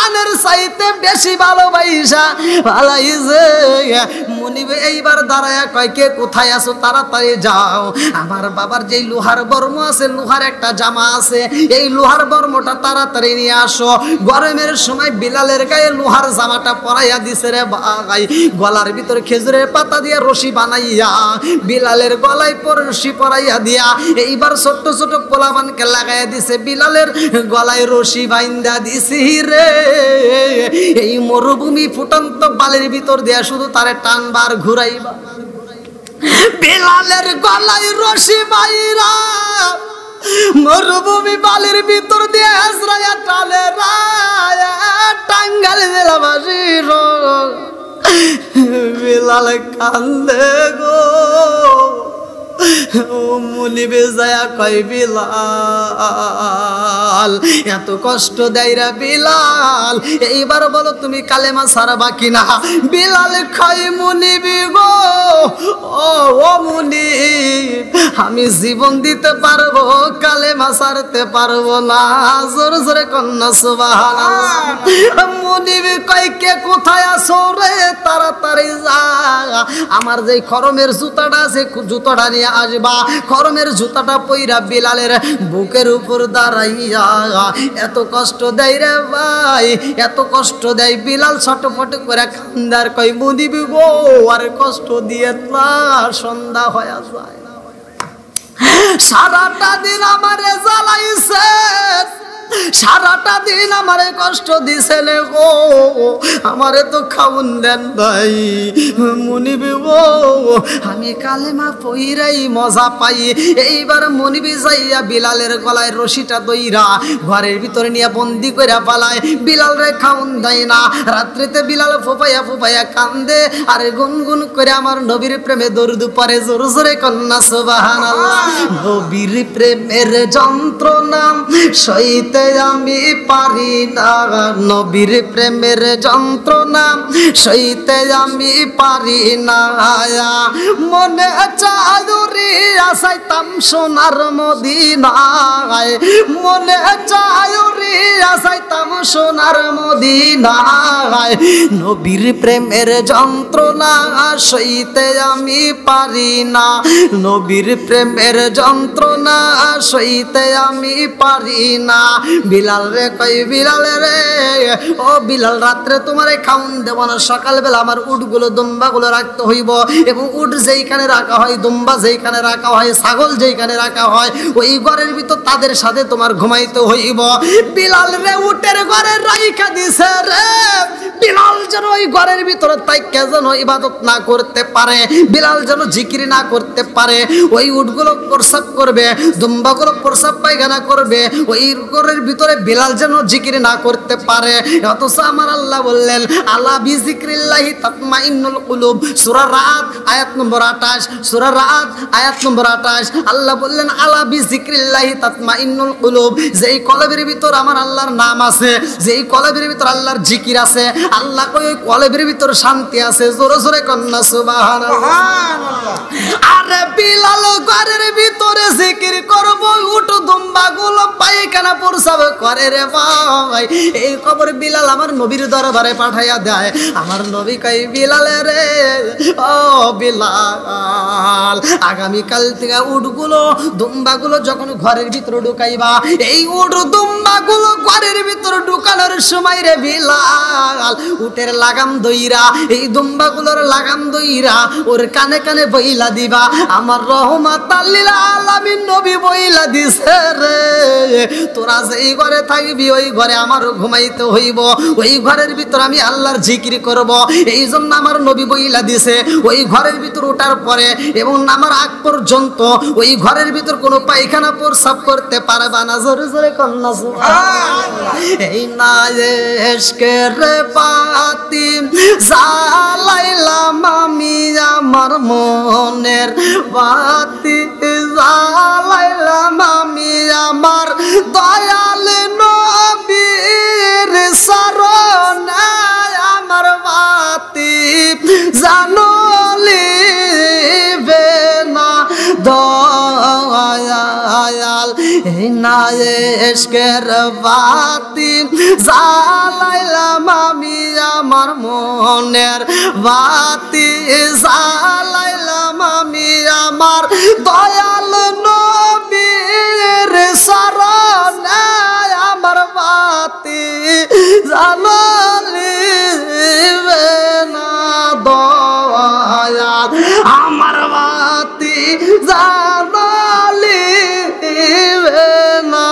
জানের চাইতে বেশি ভালোবাসা ভালাইছে। মুনিব এইবার দাঁড়ায়া কয় কে কোথায় আছো, তাড়াতাড়ি যাও। আমার বাবার যেই লোহার বর্ম আছে, লোহার একটা জামা আছে, এই লোহার বর্মটা তাড়াতাড়ি নিয়ে আসো। গরমের সময় বিলালের গায়ে লোহার জামাটা পরাইয়া দিছে রে ভাই। গলার ভিতরে খেজুরের পাতা দিয়ে রশি বানাইয়া বিলালের গলায় রশি পরাইয়া দিয়া এইবার ছোট্ট ছোট পোলাবানকে লাগাইয়া দিছে, বিলালের গলায় রশি বাইন্দা দিছি রে। এই মরুভূমি ফুটন্ত বালির ভিতর দিয়া শুধু তারে টানবার ঘুরাইবা। বিলালের গলায় রশি বাইরা মরুভূমি বালির ভিতর দিয়ে আজরায়া টানে রায় টাঙ্গাইল জেলাবাসী বিলাল কান্দে গো। মুনিবে যায়া কয় বিলাল এত কষ্ট দেয়রা বিলাল, এইবার বলো তুমি কালেমা ছাড়বা কিনা। বিলাল কয় মুনিবি গো, ও মুনিব আমি জীবন দিতে পারবো, কালেমা ছাড়তে পারবো না। জোরে জোরে কন্যা সুবহানাল্লাহ। মুনিব কয় কে কোথায় আছো রে, তাড়াতাড়ি যা। আমার যে খরমের জুতাটা আছে জুতাটা নিয়ে আসবা। খরমের জুতাটা পইরা বিলালের বুকের উপর দাঁড়াইয়া এত কষ্ট দেয় রে ভাই, এত কষ্ট দেয়। বিলাল ছটফট করে কান্দার কই মুনিব গো আর কষ্ট দিয়ে না সন্ধ্যা হয়ে যায়। সারাটা দিন আমারে জ্বালাইছে, সারাটা দিন আমারে কষ্ট দিছেন গো, আমারে তো খাউন দেন ভাই। মুনিব গো আমি কালেমা পইরাই মজা পাই। এইবার মুনিবি যাইয়া বিলালের গলায় রশিটা দইরা ঘরের ভিতরে নিয়ে বন্দি কইরা পালায়। বিলাল রে খাউন দেয় না। রাত্রিতে বিলাল ফুপাইয়া ফুপাইয়া কান্দে আর গুনগুন করে আমার নবীর প্রেমে দরুদ পড়ে। জোরে জোরে কন্যা সুবহানাল্লাহ। নবীর প্রেমের যন্ত্রণা সইতে আমি পারি না, নবীর প্রেমের যন্ত্রণা সইতে আমি পারি না। মনে চায়ুরি আসাইতাম সোনার মদিনায়, মনে চায়ুরি আসাইতাম সোনার মদিনায়। নবীর প্রেমের যন্ত্রণা সইতে আমি পারি না, নবীর প্রেমের যন্ত্রণা সইতে আমি পারি না। বিলাল রে কই বিলাল রে, ও বিলাল রাত্রে তোমারে খাউন দেব না, সকালবেলা আমার উটগুলো দুম্বাগুলো রাখতে হইব। এবং উট যেইখানে রাখা হয়, দুম্বা যেইখানে রাখা হয়, ছাগল যেইখানে রাখা হয়, ওই ঘরের ভিতর তাদের সাথে তোমার ঘুমাইতে হইব। বিলাল রে উটের ঘরে রাইখা দিছে রে। বিলাল যেন ওই ঘরের ভিতরে তাইকা যেন ইবাদত না করতে পারে, বিলাল যেন জিকির না করতে পারে। ওই উটগুলো প্রসাব করবে, দুম্বাগুলো প্রসাব পায়খানা করবে, ওই ঘরের ভিতরে বিলাল যেন জিকির না করতে পারে। অথচ আমার আল্লাহ বললেন আলা বিজিক্রিল্লাহি তাতমাইন্নুল কুলুব, সূরা রাত আয়াত নম্বর 28, সূরা রাত আয়াত নম্বর 28। আল্লাহ বললেন আলা বিজিক্রিল্লাহি তাতমাইন্নুল কুলুব, যেই কলবের ভিতর আমার আল্লাহর নাম আছে, যেই কলবের ভিতর আল্লাহর জিকির আছে, আল্লাহ কই ওই কলবের ভিতর শান্তি আছে। জোরে জোরে কন্যা সুবহানাল্লাহ। আরে বিলাল ঘরের ভিতরে জিকির করব, উট দুম্বাগুলো পায়খানা প্রসাব করে রে ভাই। এই খবর বিলাল আমার নবীর দরবারে পাঠাইয়া দেয়। আমার নবী কই বিলাল রে, ও বিলাল আগামীকাল থেকে উটগুলো দুম্বাগুলো যখন ঘরের ভিতরে ঢুকাইবা, এই উট দুম্বাগুলো ঘরের ভিতরে ঢুকানোর সময় রে বিলাল উটের লাগাম দইরা, এই দুম্বাগুলোর লাগাম দইরা ওর কানে কানে বইলা দিবা আমার রহমাতাল লিল আলামিন নবী বইলা দিছে রে, তোরা যেই ঘরে থাকবি ওই ঘরে আমারও ঘুমাইতে হইব, ওই ঘরের ভিতর আমি আল্লাহর জিকির করব। এই জন্য আমার নবী বইলা দিছে ওই ঘরের ভিতর ওঠার পরে এবং নামার আগ পর্যন্ত ওই ঘরের ভিতর কোনো পায়খানা প্রসাব করতে পারবা না। জোরে জোরে কন্যা সুবহানাল্লাহ। এই না এশকের পাতি জ্বালাইলাম আমি আমার মনের বাতি, জ্বালাইলাম আমি আমার দয়াল নবীর শরণে আমার বাতি জানলিবে না দয়াল। এই না ইশকের বাতি জ্বালাইলাম আমি আমার মনের বাতি জ্বালাইলাম আমি আমার দয়াল নবীর শরণে আমার বাতি জ্বালাইবে না দয়াল আমার বাতি জ্বালাইবে না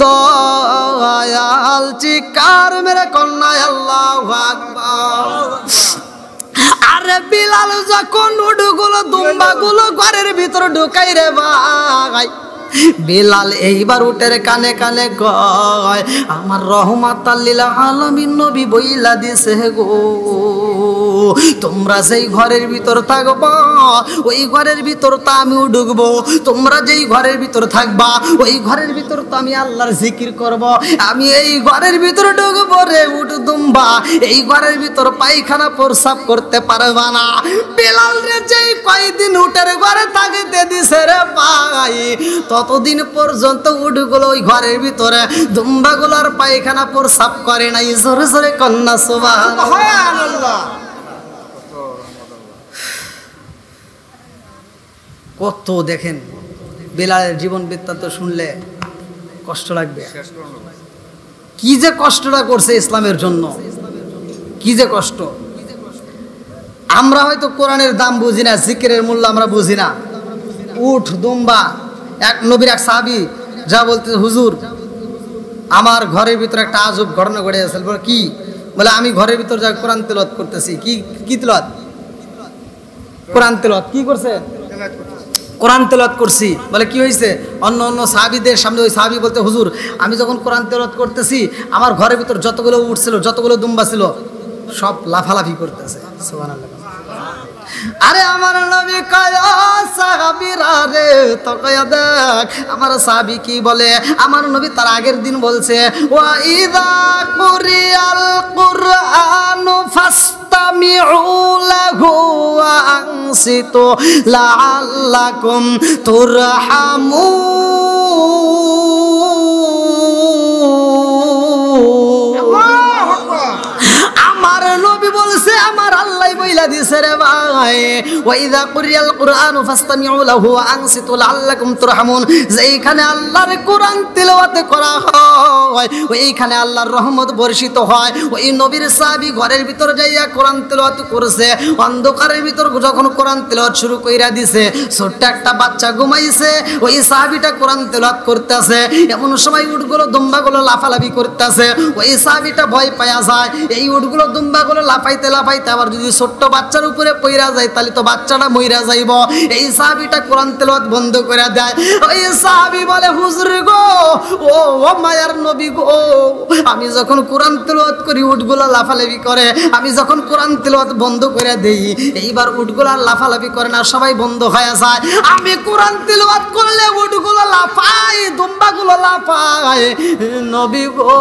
দয়াল চিৎকার মেরে কন্যা আল্লাহু আকবার। আরে বিলাল যখন উটগুলো দুম্বাগুলো ঘরের ভিতর ঢুকাই রে ভাই, বিলাল এইবার উটের কানে কানে কয় আমার রহমাতাল লিল আলামিন নবী বইলা দিছে গো, তোমরা যেই ঘরের ভিতর থাকবা ওই ঘরের ভিতর তো আমিও ঢুকবো, তোমরা যেই ঘরের ভিতর থাকবা ওই ঘরের ভিতর তো আমি আল্লাহর জিকির করব, আমি এই ঘরের ভিতর ঢুকবো রে উট দুম্বা, এই ঘরের ভিতর পায়খানা প্রস্রাব করতে পারবা না। বিলাল রে যেই কয়দিন উটের ঘরে থাকতে দিছে রে ভাই, ততদিন পর্যন্ত উটগুলো ওই ঘরের ভিতরে দুম্বাগুলোর পায়খানা প্রস্রাব করে নাই। জোরে জোরে কন্যা সুবহানাল্লাহ। কত দেখেন বিলালের জীবন বৃত্তান্ত শুনলে কষ্ট লাগবে, কি যে কষ্টটা করছে ইসলামের জন্য, কি যে কষ্ট। আমরা হয়তো কোরআনের দাম বুঝি না, জিকিরের মূল্য আমরা বুঝি না। উট দুম্বা, এক নবীর এক সাহাবী যা বলতে হুজুর আমার ঘরের ভিতরে একটা আজব ঘটনা ঘটে গেছে। বলে কি? বলে আমি ঘরের ভিতর যা কোরআন তেলাওয়াত করতেছি। কি তেলাওয়াত? কোরআন তেলাওয়াত। কি করছে? কোরআন তেলাওয়াত করছি। বলে কি হয়েছে? অন্য অন্য সাহাবীদের সামনে ওই সাহাবী বলতে হুজুর আমি যখন কোরআন তেলাওয়াত করতেছি আমার ঘরের ভিতর যতগুলো উট ছিল যতগুলো দুম্বা ছিল সব লাফালাফি করতেছে। সুবহানাল্লাহ। আরে আমার নবী কয় সাহাবীরা রে তো কয় দেখ আমার সাহাবী কি বলে। আমার নবী তার আগের দিন বলছে ওয়া ইযা কুরিয়াল কুরআনু ফাসতামিউ লাহু ওয়া আনসিতু লাআল্লাকুম তুরহামুন। আমার নবী বলছে আমার আল্লাহ বইলা দিছে রে ভাই ওয়া ইযা কুরিয়াল কুরআনু ফাসতামিউ লাহু ওয়া আনসিতু লাআল্লাকুম তুরহামুন, যেইখানে আল্লাহর কোরআন তেলাওয়াত করা হয় ওইখানে আল্লাহর রহমত বর্ষিত হয়। ওই নবীর সাহাবী ঘরের ভিতর যাইয়া কোরআন তেলাওয়াত করছে, অন্ধকারের ভিতর যখন কোরআন তেলাওয়াত শুরু কইরা দিছে ছোট্ট একটা বাচ্চা ঘুমাইছে, ওই সাহাবীটা কোরআন তেলাওয়াত করতেছে, এমন সময় উটগুলো দুম্বাগুলো লাফালাফি করতেছে, ওই সাহাবীটা ভয় পায়া যায়। এই উটগুলো দুম্বাগুলো লাফাইতে লাফাইতে আবার যদি ছোট্ট বাচ্চার উপরে পইরা যায় তাহলে তো বাচ্চাটা মইরা যাইব। এই সাহাবীটা কোরআন তেলাওয়াত বন্ধ করে দেয়। ওই সাহাবী বলে হুজুর গো ও মায়ার নবী গো, আমি যখন কোরআন তেলাওয়াত করি উটগুলো লাফালাফি করে, আমি যখন কোরআন তেলাওয়াত বন্ধ করে দেই এইবার উটগুলো আর লাফালাফি করে না, সবাই বন্ধ হয়ে যায়। আমি কোরআন তেলাওয়াত করলে উটগুলো লাফায় দুম্বাগুলো লাফায়। নবী গো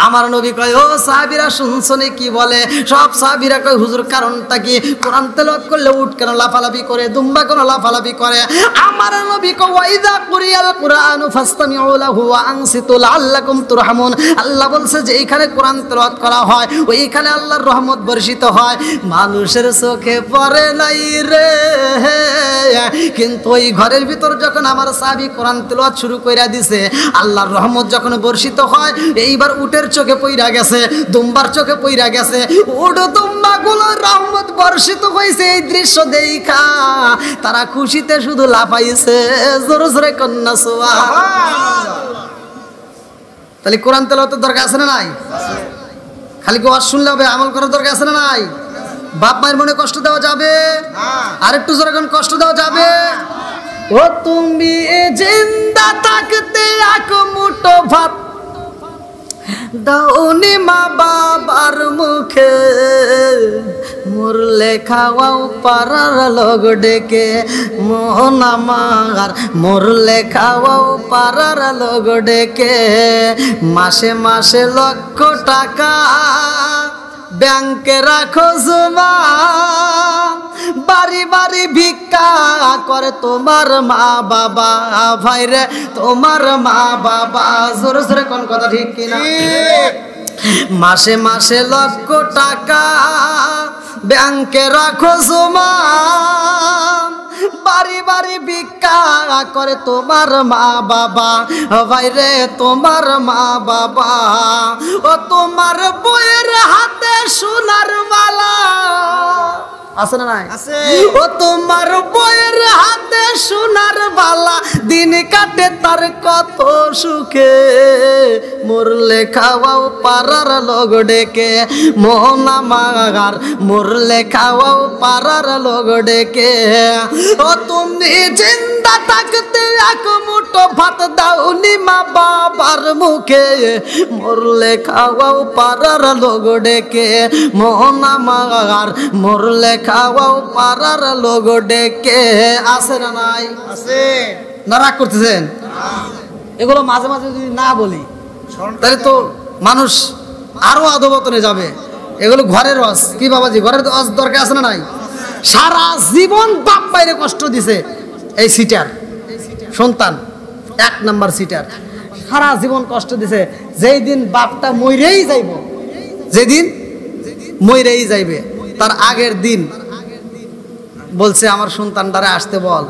আমার নবী কয় ও সাহাবীরা শুনছনি কি বলে? সব সাহাবীরা কয় হুজুর কারণটা কি? কোরআন তেলাওয়াত করলে উট কেন লাফালাফি করে, দুম্বা কেন লাফালাফি করে? আমার নবী কয় ওয়া ইযা কুরিয়াল কুরআনু ফাসতামিউ লাহু ওয়া আনসিতু লাআল্লাকুম তুরহামুন। আল্লাহ বলছে যে এইখানে কোরআন তেলাওয়াত করা হয় ওইখানে আল্লাহর রহমত বর্ষিত হয়। মানুষের চোখে পড়ে নাই রে, কিন্তু ওই ঘরের ভিতর যখন আমার সাহাবী কোরআন তেলাওয়াত শুরু কইরা দিছে আল্লাহর রহমত যখন বর্ষিত হয় এইবার উটের চোখে পইরা গেছে, দুম্বার চোখে পইরা গেছে, উট দুম্বাগুলো রহমত বর্ষিত হয়েছে। এই দৃশ্য দেখা তারা খুশিতে শুধু লাফাইছে। জোরে জোরে কন্যা সুবহানাল্লাহ। তাহলে কোরআন তেলাওয়াতের দরকার আছে না নাই? খালি কি ওয়াজ শুনলে হবে? আমল করার দরকার আছে না নাই? বাপ মায়ের মনে কষ্ট দেওয়া যাবে? আরেকটু জোরে কোন কষ্ট দেওয়া যাবে? ও তুমি জিন্দা থাকতে এক মুঠো ভাত দাওনি মা বাবার মুখে, মরলে খাওয়াও পাড়ার লোক ডেকে, মোহন আমার মরলে খাওয়াও পাড়ার লোক ডেকে, মাসে মাসে লক্ষ টাকা ব্যাংকে রাখো জমা, বাড়ি বাড়ি ভিক্ষা করে তোমার মা বাবা। ভাইরে তোমার মা বাবা, জোরে জোরে কোন কথা ঠিক কিনা? মাসে মাসে লক্ষ টাকা ব্যাংকে রাখো জমা, বাড়ি বাড়ি ভিক্ষা করে তোমার মা বাবা। ভাইরে তোমার মা বাবা, ও তোমার বইয়ের হাতে সোনার মালা আছে না নাই? ও তোমার বইয়ের হাতে সোনার বালা, দিন কাটে তার কত সুখে। মরলে খাওয়াও পাড়ার লোক ডেকে, মোহন আমার মরলে খাওয়াও পাড়ার লোক ডেকে। ও তুমি জিন্দা থাকতে এক মুঠো ভাত দাওনি মা বাবার মুখে, মরলে খাওয়াও পাড়ার লোক ডেকে। মোহন আমার মরলে খাওয়াও পাড়ার লোক ডেকে। আছে না নাই? আছে না? রাগ করতেছেন? এগুলো মাঝে মাঝে যদি না বলি তাহলে তো মানুষ আরো আধোবতনে যাবে। এগুলো ঘরের রস। কি বাবাজি, ঘরের রস দরকার আছে না নাই? সারা জীবন বাপ বাইরে কষ্ট দিছে এই সিটার সন্তান, 1 নাম্বার সিটার। সারা জীবন কষ্ট দিছে। যেই দিন বাপটা মইরেই যাইব, যেদিন মইরেই যাইবে তার আগের দিন বলছে আমার সন্তানটারে আসতে বল,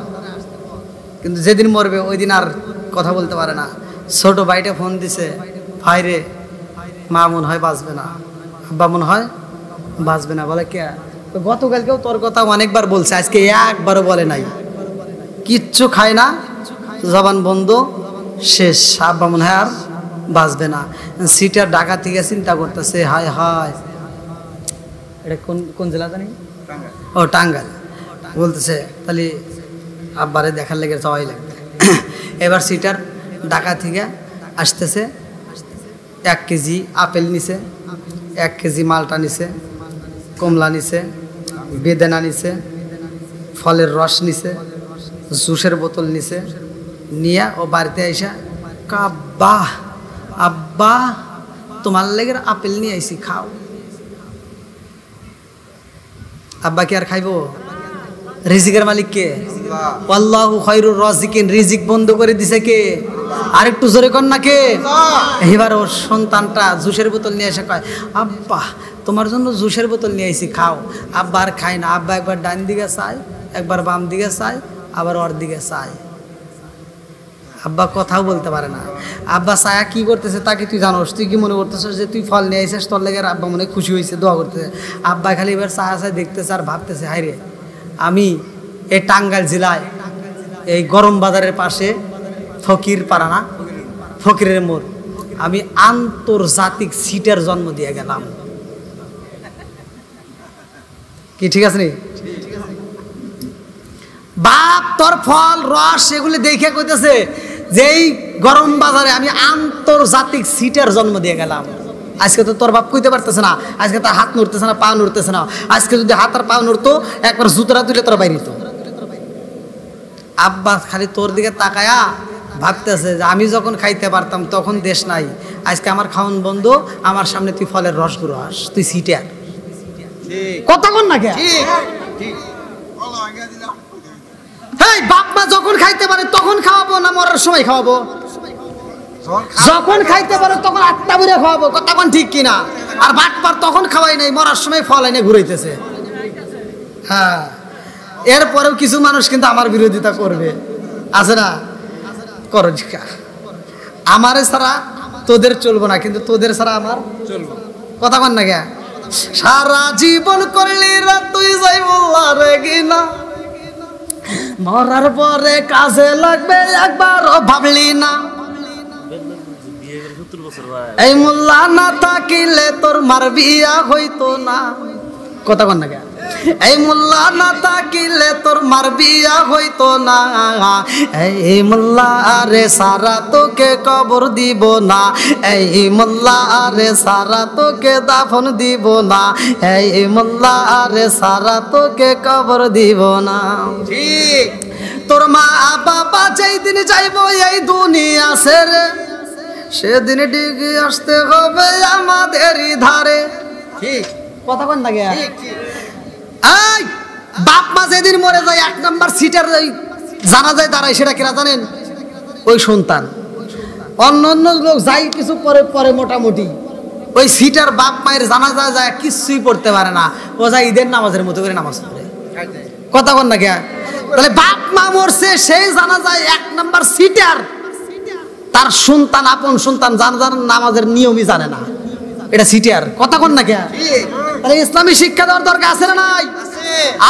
কিন্তু যেদিন মরবে ওই দিন আর কথা বলতে পারে না। ছোট ভাইটা ফোন দিছে, ভাইরে মা মনে হয় বাঁচবে না, আব্বা মনে হয় বাঁচবে না। বলে কে? গতকালকেও তোর কথা অনেকবার বলছে, আজকে একবারও বলে নাই। কিচ্ছু খায় না, জবান বন্ধ, শেষ। আব্বা মনে হয় আর বাঁচবে না। সিটার ঢাকা থেকে চিন্তা করতেছে, হায় হায়, এটা কোন কোন জেলা জানি? ও টাঙ্গাইল। বলতেছে তাহলে আব্বারে দেখার লেগে যাওয়াই লাগবে। এবার সিটার ঢাকা থেকে আসতেছে, 1 কেজি আপেল নিছে, 1 কেজি মালটা নিছে, কমলা নিছে, বেদানা নিছে, ফলের রস নিছে, জুসের বোতল নিছে। নিয়ে ও বাড়িতে আইসা কাব্বা আব্বা তোমার লেগে আপেল নিয়ে আইসি, খাও। আব্বা কি আর খাইব? রিজিকের মালিক কে? আল্লাহু খায়রুর রাজিকিন। রিজিক বন্ধ করে দিছে কে? আর একটু জোরে কর না কে? এবার ওর সন্তানটা জুসের বোতল নিয়ে এসে কয়, আব্বা তোমার জন্য জুসের বোতল নিয়ে আইছি, খাও। আব্বা আর খায় না। আব্বা একবার ডান দিকে চায়, একবার বাম দিকে চায়, আবার ওর দিকে চায়। আব্বা কথাও বলতে পারে না। আব্বা ছায়া কি করতেছে তাকে তুই জানোস? তুই কি মনে করতেছিস যে তুই ফল নিয়ে আইসিস তোর লেগে? আব্বা মনে খুশি হয়েছে, দোয়া করতেছে। আব্বা খালি এবার ছায়া ছায়া দেখতেছে আর ভাবতেছে, হায় রে, আমি এই টাঙ্গাইল জেলায় এই গরম বাজারের পাশে ফকির পাড়া না, ফকিরের মোড়, আমি আন্তর্জাতিক সিটের জন্ম দিয়ে গেলাম। কি ঠিক আছে নি? বাপ তোর ফল রস এগুলি দেখে কইতেছে যে এই গরম বাজারে আমি আন্তর্জাতিক সিটের জন্ম দিয়ে গেলাম। আজকে তো তোর বাপ কইতে পারতেছে না, আজকে তার হাত নড়তেছে না, পা নড়তেছে না। আজকে যদি হাত আর পা নড়তো, একবার জুতরা তুলে তোর বাইরে তো। আব্বা খালি তোর দিকে তাকায়া ভাবতেছে যে আমি যখন খাইতে পারতাম তখন দেশ নাই, আজকে আমার খাওয়ান বন্ধ, আমার সামনে তুই ফলের রসগুলো আস, তুই সিটার। কতক্ষণ না কে? হ্যাঁ, বাপ মা যখন খাইতে পারে তখন খাওয়াবো না মরার সময় খাওয়াবো? যখন খাইতে পারে তখন 8টা বেড়ে খাওয়াবো, কতক্ষণ ঠিক কিনা? আর বাটপার তখন খাওয়াই নাই, মরার সময় ফল এনে ঘুরাইতেছে। হ্যাঁ, এরপরেও কিছু মানুষ কিন্তু আমার বিরোধিতা করবে, আছে না? করো, আমারে ছাড়া তোদের চলবো না, কিন্তু তোদের ছাড়া আমার চলবো। কথা কন না কে? সারা জীবন করলি রা তুই যাই বললা রে কিনা, মরার পরে কাজে লাগবে একবারও ভাবলি না। এই মোল্লা না থাকিলে তোর মার বিয়া হইতো না। কথা কন না কে? এই মোল্লা না থাকিলে তোর মার বিয়া হইতো না। এই মোল্লা রে সারা তোকে কবর দিব না। এই মোল্লা রে সারা তোকে দাফন দিব না। এই মোল্লা রে সারা তোকে কবর দিব না। ঠিক। তোর মা বাবা যেই দিন যাইব এই দুনিয়া ছেড়ে, সেদিন ডিগি আসতে হবে আমাদেরই ধারে। ঠিক। কথা কোন লাগে এই বাপ মা যেদিন মরে যায় 1 নাম্বার সিটার জানা যায় দাঁড়ায়, সেটা কিরা জানেন? ওই সন্তান। অন্য অন্য লোক যাই কিছু পরে পরে মোটামুটি ওই সিটার বাপ মায়ের জানাজা যায় কিছুই পড়তে পারে না, ও যায় ঈদের নামাজের মতো করে নামাজ পড়ে। কথা কোন না কে? তাহলে বাপ মা মরছে সেই জানাজায় 1 নাম্বার সিটার তার সন্তান, আপন সন্তান জানাজার নামাজের নিয়মই জানে না, এটা সিটার। কথা কোন না কে? তাহলে ইসলামী শিক্ষা দেওয়ার দরকার আছে না নাই?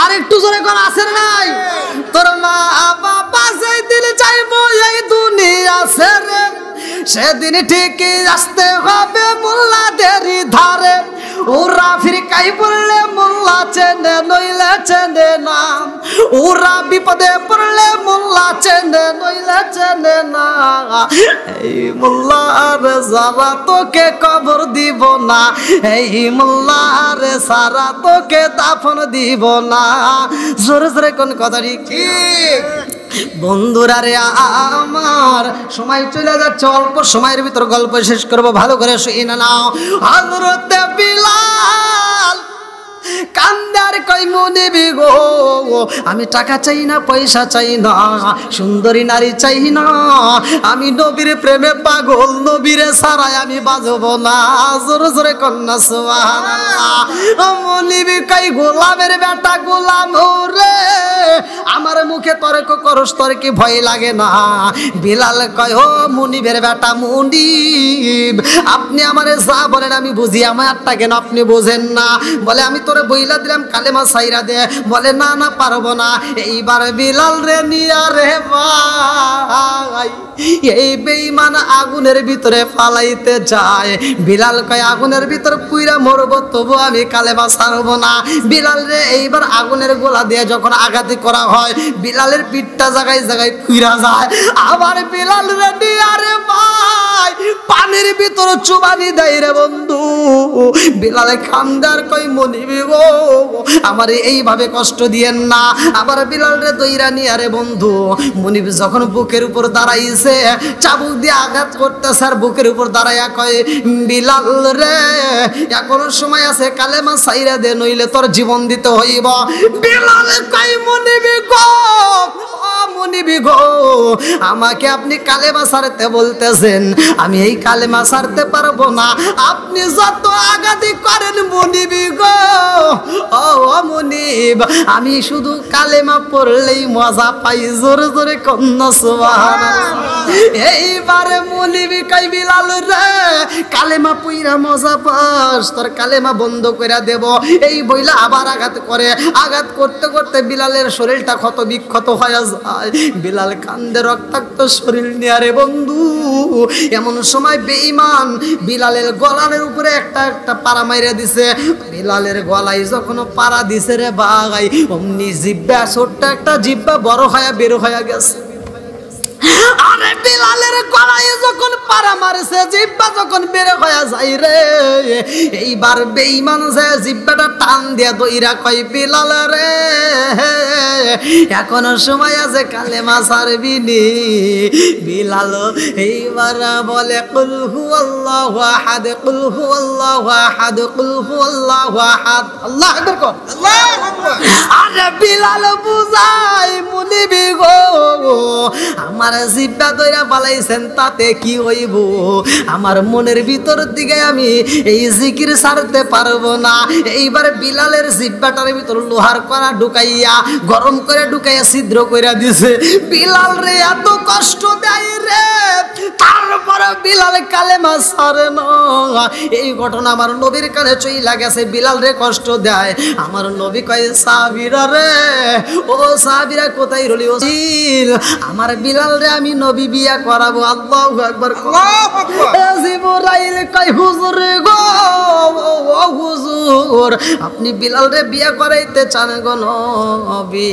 আর একটু জোরে কোন আছে না নাই? তোর মা বাবা যেদিন চাইবো এই দুনিয়া ছেড়ে, সেদিন ঠিকই আসতে হবে মোল্লাদের ধারে। ওরা ফিরকাই পড়লে মোল্লা চেনে নইলে চেনে না, ওরা বিপদে পড়লে মোল্লা চেনে নইলে চেনে না। এই মোল্লার যারা তোকে কবর দিব না, এই মোল্লার সারা তোকে দাফন দিব না। জোরে জোরে কোন কথা ঠিক? বন্ধুরা রে আমার সময় চলে যাচ্ছে, অল্প সময়ের ভিতর গল্প শেষ করব, ভালো করে শুনে নাও। হযরত বিলাল কান্দার কই মুনিবি গো, আমি টাকা চাই না, পয়সা চাই না, সুন্দরী নারী চাই না, আমি নবীর প্রেমে পাগল, নবীরে ছাড়াই আমি বাজব না। জোরে জোরে কন্যা সুবহানাল্লাহ। মুনিবি কই গোলামের বেটা গোলাম রে, আমার মুখে তর্ক করস, তোর কি ভয় লাগে না? বিলাল কয় ও মুনিবের বেটা মুনিব, আপনি আমারে যা বলেন আমি বুঝি, আমারটা কেন আপনি বোঝেন না? বলে আমি তোরে বইলা দিলাম কালেমা ছাইরা দে। বলে না না পারবো না। এইবার বিলাল রে নিয়া রে ভাই এই বেঈমান আগুনের ভিতরে ফালাইতে যায়। বিলাল কয় আগুনের ভিতর পুইরা মরবো তবু আমি কালেমা ছাড়বো না। বিলাল রে এইবার আগুনের গোলা দিয়ে যখন আঘাতি করা হয়, বিলালের পিঠটা জায়গায় জায়গায় পুইরা যায়। আবার বিলাল রে নিয়া রে ভাই পানির ভিতর চুবানি দেয় রে বন্ধু। বিলালে খান্দার কই মনিবি গো, আমার এইভাবে কষ্ট দিয়েন না। আবার বিলাল রে দইরা নিয়া রে বন্ধু, মনিব যখন বুকের উপর দাঁড়াইছে, চাবুক দিয়ে আঘাত করতেছে, আর বুকের উপর দাঁড়াইয়া কয় বিলাল রে এখনো সময় আছে, কালেমা ছাইরা দে নইলে তোর জীবন দিতে হইব। বিলাল কই মনিবি গো, মনিবি গো, আমাকে আপনি কালেমা ছাড়তে বলতেছেন, আমি এই কালেমা ছাড়তে পারবো না। আপনি যত আঘাতি করেন মনিবি গো, ও মনিব, আমি শুধু কালেমা পড়লেই মজা পাই। জোরে জোরে কন্যা সুবহানাল্লাহ। এইবারে মনিবি কই বিলাল রে কালেমা পইরা মজা পাস, তোর কালেমা বন্ধ কইরা দেব। এই বইলা আবার আঘাত করে, আঘাত করতে করতে বিলালের শরীরটা ক্ষত বিক্ষত হয়ে যায়। বিলাল কান্দে, রক্তাক্ত শরীর নিয়ে রে বন্ধু। এমন সময় বেঈমান বিলালের গলার উপরে একটা একটা পাড়া মাইরা দিছে। বিলালের গলায় যখন পাড়া দিছে রে ভাই, অমনি জিব্বা, ছোট্ট একটা জিব্বা বড় হয়ে বের হয়ে গেছে। আরে বিলালের গলায় যখন পাড়া মারছে, জিব্বা যখন বের হয়ে যায় রে, এইবার বেঈমান যে জিব্বাটা টান দিয়া দইরা কয় বিলাল রে এখনো সময় আছে, কালেমা ছাড়বি নি? বিলাল এইবার বলে কুল হুয়াল্লাহু আহাদ, কুল হুয়াল্লাহু আহাদ, কুল হুয়াল্লাহু আহাদ। আল্লাহু আকবার কর, আল্লাহু আকবার। আরে বিলাল বুঝাই মুনিবি গো, আমার জিব্বা দইরা পালাইছেন তাতে কি হইব? আমার মনের ভিতর দিকে আমি এই জিকির ছাড়তে পারবো না। এইবার বিলালের জিব্বাটার ভিতর লোহার কড়া ঢুকাইয়া, গরম করে ঢুকাইয়া ছিদ্র কইরা দিছে। বিলাল রে এত কষ্ট দেয় রে, তারপরে বিলাল কালেমা ছাড়ে না। এই ঘটনা আমার নবীর কানে চইলা গেছে। বিলাল রে কষ্ট দেয়, আমার নবী কয় সাহাবীরা রে, ও সাহাবীরা কোথায় রলি? আমার বিলাল রে আমি নবী বিয়া করাবো। আল্লাহু আকবার, আল্লাহু আকবার। জিবরাইল কয় হুজুর গো, ও হুজুর, আপনি বিলাল রে বিয়া করাইতে চান গো নবী,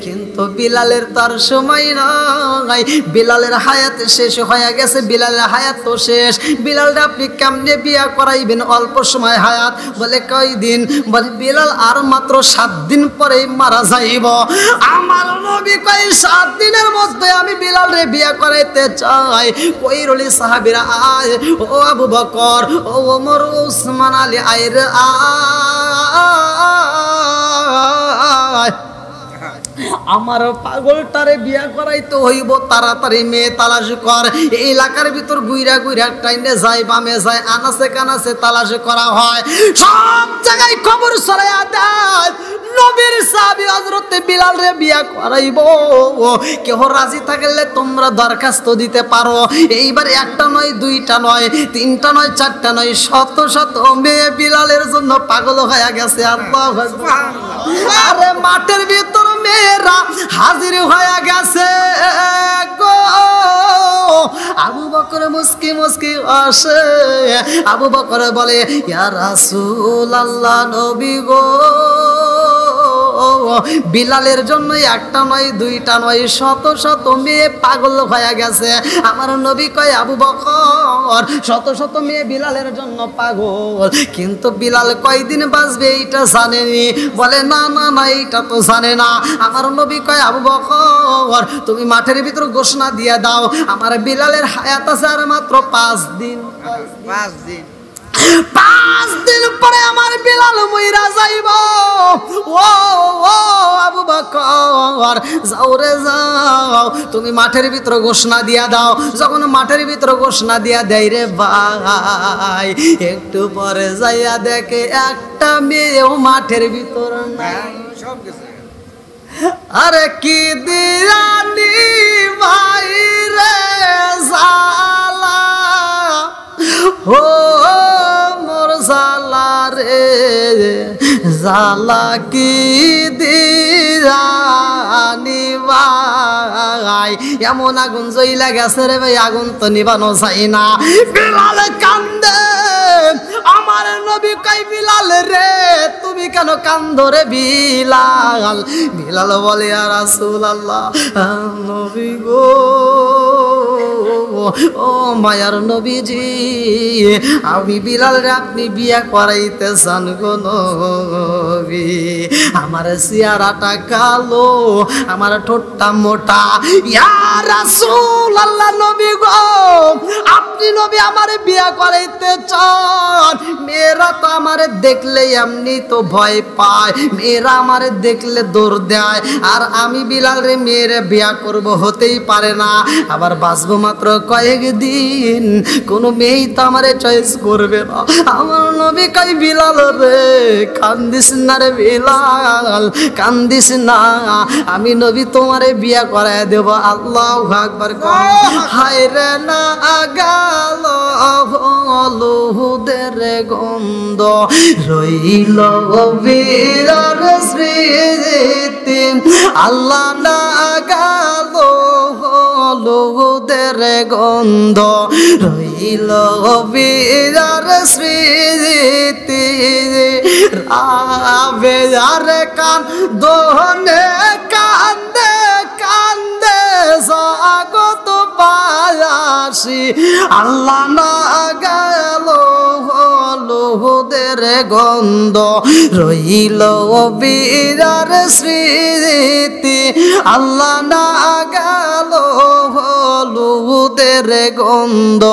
কিন্তু বিলালের তার সময় নাই। বিলালের হায়াত শেষ হয়ে গেছে, বিলালের হায়াত তো শেষ। বিলাল রে আপনি কেমনে বিয়া করাইবেন? অল্প সময় হায়াত। বলে কয় দিন? বলে বিলাল আর মাত্র 7 দিন পরেই মারা যাইব। আমার নবী কয় 7 দিনের মধ্যে আমি বিলাল রে বিয়া করাইতে চাই। কই রলি সাহাবীরা আয়, ও আবু বকর, ও ওমর, ও উসমান আলী, আয় রে আয়। আমার পাগলটারে বিয়া করাইতে হইব, তাড়াতাড়ি মেয়ে তালাশ কর। এই এলাকার ভিতর গুইরা গুইরা টাইনে যায়, বামে যায়, আনাসে কানাসে তালাশ করা হয়, সব জায়গায় খবর ছড়াইয়া দেয় নবীর সাহাবী হযরত বিলাল রে বিয়া করাইব। কেহ রাজি থাকলে তোমরা দরখাস্ত দিতে পারো। এইবার একটা নয়, দুইটা নয়, তিনটা নয়, চারটা নয়, শত শত মেয়ে বিলালের জন্য পাগল হয়ে গেছে। আল্লাহু আকবার। আরে মাঠের ভিতর মেয়েরা হাজির হয়ে গেছে গো। আবু বকর মুস্কি মুস্কি আসে। আবু বকর বলে, ইয়া রাসূলুল্লাহ, নবী গো, বিলালের জন্য একটা নয়, দুইটা নয়, শত শত মেয়ে পাগল হয়ে গেছে। আমার নবী কয়, আবু বকর, শত শত মেয়ে বিলালের জন্য পাগল, কিন্তু বিলাল কয়দিন বাঁচবে এইটা জানেনি। বলে, না না না, এইটা তো জানে না। আমার নবী কয়, আবু বকর, তুমি মাঠের ভিতর ঘোষণা দিয়ে দাও, আমার বিলালের হায়াত আছে আর মাত্র 5 দিন। 5 দিন পরে আমার বিলাল মইরা যাইব। ও ও আবু বকর, যাও রে যাও, তুমি মাঠের ভিতর ঘোষণা দিয়া দাও। যখন মাঠের ভিতর ঘোষণা দিয়া দেয় রে ভাই, একটু পরে যাইয়া দেখে একটা মেয়েও মাঠের ভিতর নাই। আরে কি দিয়ানি ভাই রে জালা, ও মোর জালা রে জালা, কি দিয়ানি ভাই। এমন আগুন জ্বইলা গেছে রে ভাই, আগুন তো নিবানো যায় না। বিলাল কান্দে। আমার নবী কই, বিলাল রে, তুমি কেন কান্দো রে বিলাল? বিলাল বলে, ইয়া রাসূলুল্লাহ, নবী গো, ও মায়ার নবীজি, আমি বিলাল রে আপনি বিয়া করাইতে চান গো নবী। আমার চেহারাটা কালো, আমার ঠোঁটটা মোটা। ইয়া রাসূলুল্লাহ, নবী গো, আপনি নবী আমারে বিয়া করাইতে চান? মেয়েরা তো আমারে দেখলে এমনি তো ভয় পায়, মেয়েরা আমারে দেখলে দৌড় দেয়, আর আমি বিলাল রে মেয়েরে বিয়া করব, হতেই পারে না। আবার বাঁচবো মাত্র কয়েকদিন, কোনো মেয়েই তো আমারে চয়েস করবে না। আমার নবী কই, বিলাল রে, কান্দিস না রে বিলাল, কান্দিস না, আমি নবী তোমারে বিয়া করায় দেব। আল্লাহু আকবার। হায় রে না গাল হলুদের গন্ধ, রইল বীরার স্মৃতি। আল্লাহ না গাল হলুদের গন্ধ, রইল বীরার স্মৃতি। রাবে আর কান দোনে কান্দে কান্দে জগত পায়াসি। আল্লাহ না গেল হলুদের গন্ধ, রইল বীরার স্মৃতি। আল্লাহ না গেল হলুদের গন্ধ,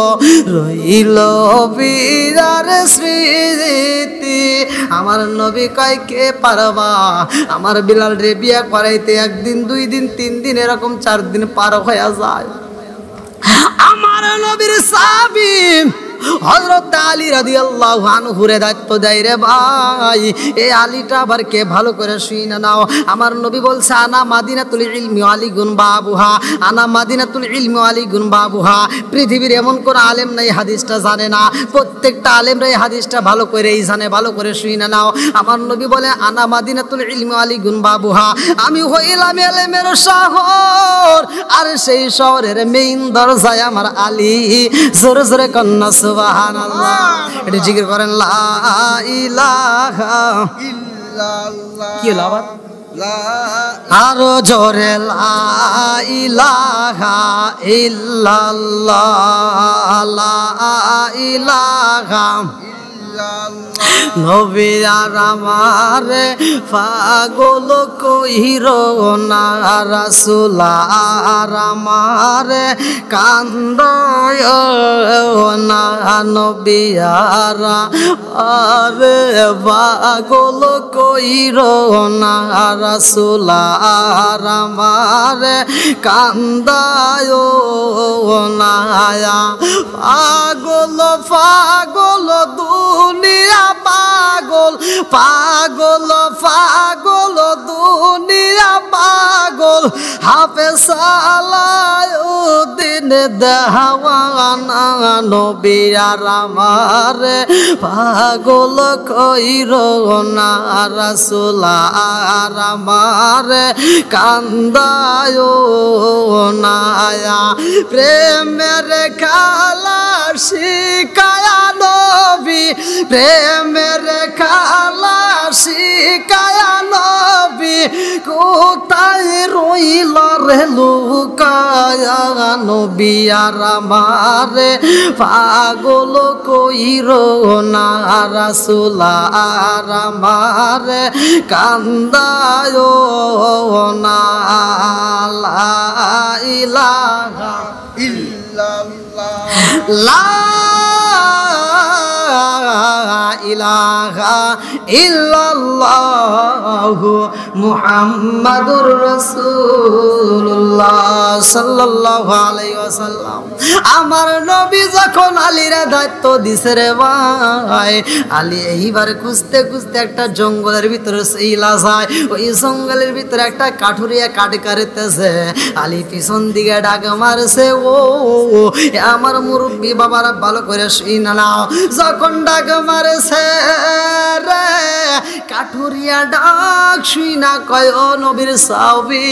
রইল বীরার স্মৃতি। আমার নবী কয়, কে পারবা আমার বিলাল রে বিয়া করাইতে? 1 দিন, 2 দিন, 3 দিন, এরকম 4 দিন পার হয়ে যায়। আমার নবীর সাহাবী হযরত আলী রাদিয়াল্লাহু আনহু রে দায়িত্ব দেয় রে ভাই, এই আলীটা আবার কে ভালো করে শুইনা নাও। আমার নবী বলছে, আনা মাদিনাতুল ইলমি ওয়া আলীগুন বাবুহা, আনা মাদিনাতুল ইলমি ওয়া আলীগুন বাবুহা। পৃথিবীর এমন কোন আলেম নাই হাদিসটা জানে না, প্রত্যেকটা আলেমরা এই হাদিসটা ভালো করেই জানে, ভালো করে শুইনা নাও। আমার নবী বলে, আনা মাদিনাতুল ইলমি ওয়া আলীগুন বাবুহা, আমি হইলাম ইলমের শহর, আর সেই শহরের মেইন দরজায় আমার আলী। জোরে জোরে কন্না সুবহানাল্লাহ। এটা জিকির করেন, লা ইলাহা ইল্লাল্লাহ। কি হলো আবার? আরো জোরে, লা ইলাহা ইল্লাল্লাহ, লা ইলাহা নবী আর আমার পাগল কইর না রাসূল আর আমার কান্দায় না নবী আর আরে পাগল কইর না রাসূল আর আমার কান্দায় না পাগল পাগল দুনিয়া পাগল পাগল পাগল দুনিয়া পাগল হাফেজ সালাউদ্দিন দেওয়ানা নবী আর আমার পাগল কইর না রাসূল আর আমার কান্দায় না প্রেমের খালা শিকায়া নবী প্রেমের খালা শিকায়া নবী কোথায় রইল রে লুকায়া নবী আর আমার পাগল কইর না রাসূল আর আমার কান্দায় না লা ইলাহা ইল্লাল্লাহ লা ইলাহা ইল্লাল্লাহু মুহাম্মাদুর রাসূলুল্লাহ সাল্লাল্লাহু আলাইহি ওয়াসাল্লাম। আমার নবী যখন আলীর দায়িত্ব দিছে রে ভাই, আলী এইবার খুঁজতে খুঁজতে একটা জঙ্গলের ভিতরে ইলা যায়। ওই জঙ্গলের ভিতরে একটা কাঠুরিয়া কাঠ কাটতেছে। আলী পিছন দিকে ডাক মারছে, ও আমার মুরব্বী বাবারা ভালো করে শুই না নাও। যখন ডাক মারছে রে কাঠুরিয়া ডাক শুই না কয়, ও নবীর সাহাবী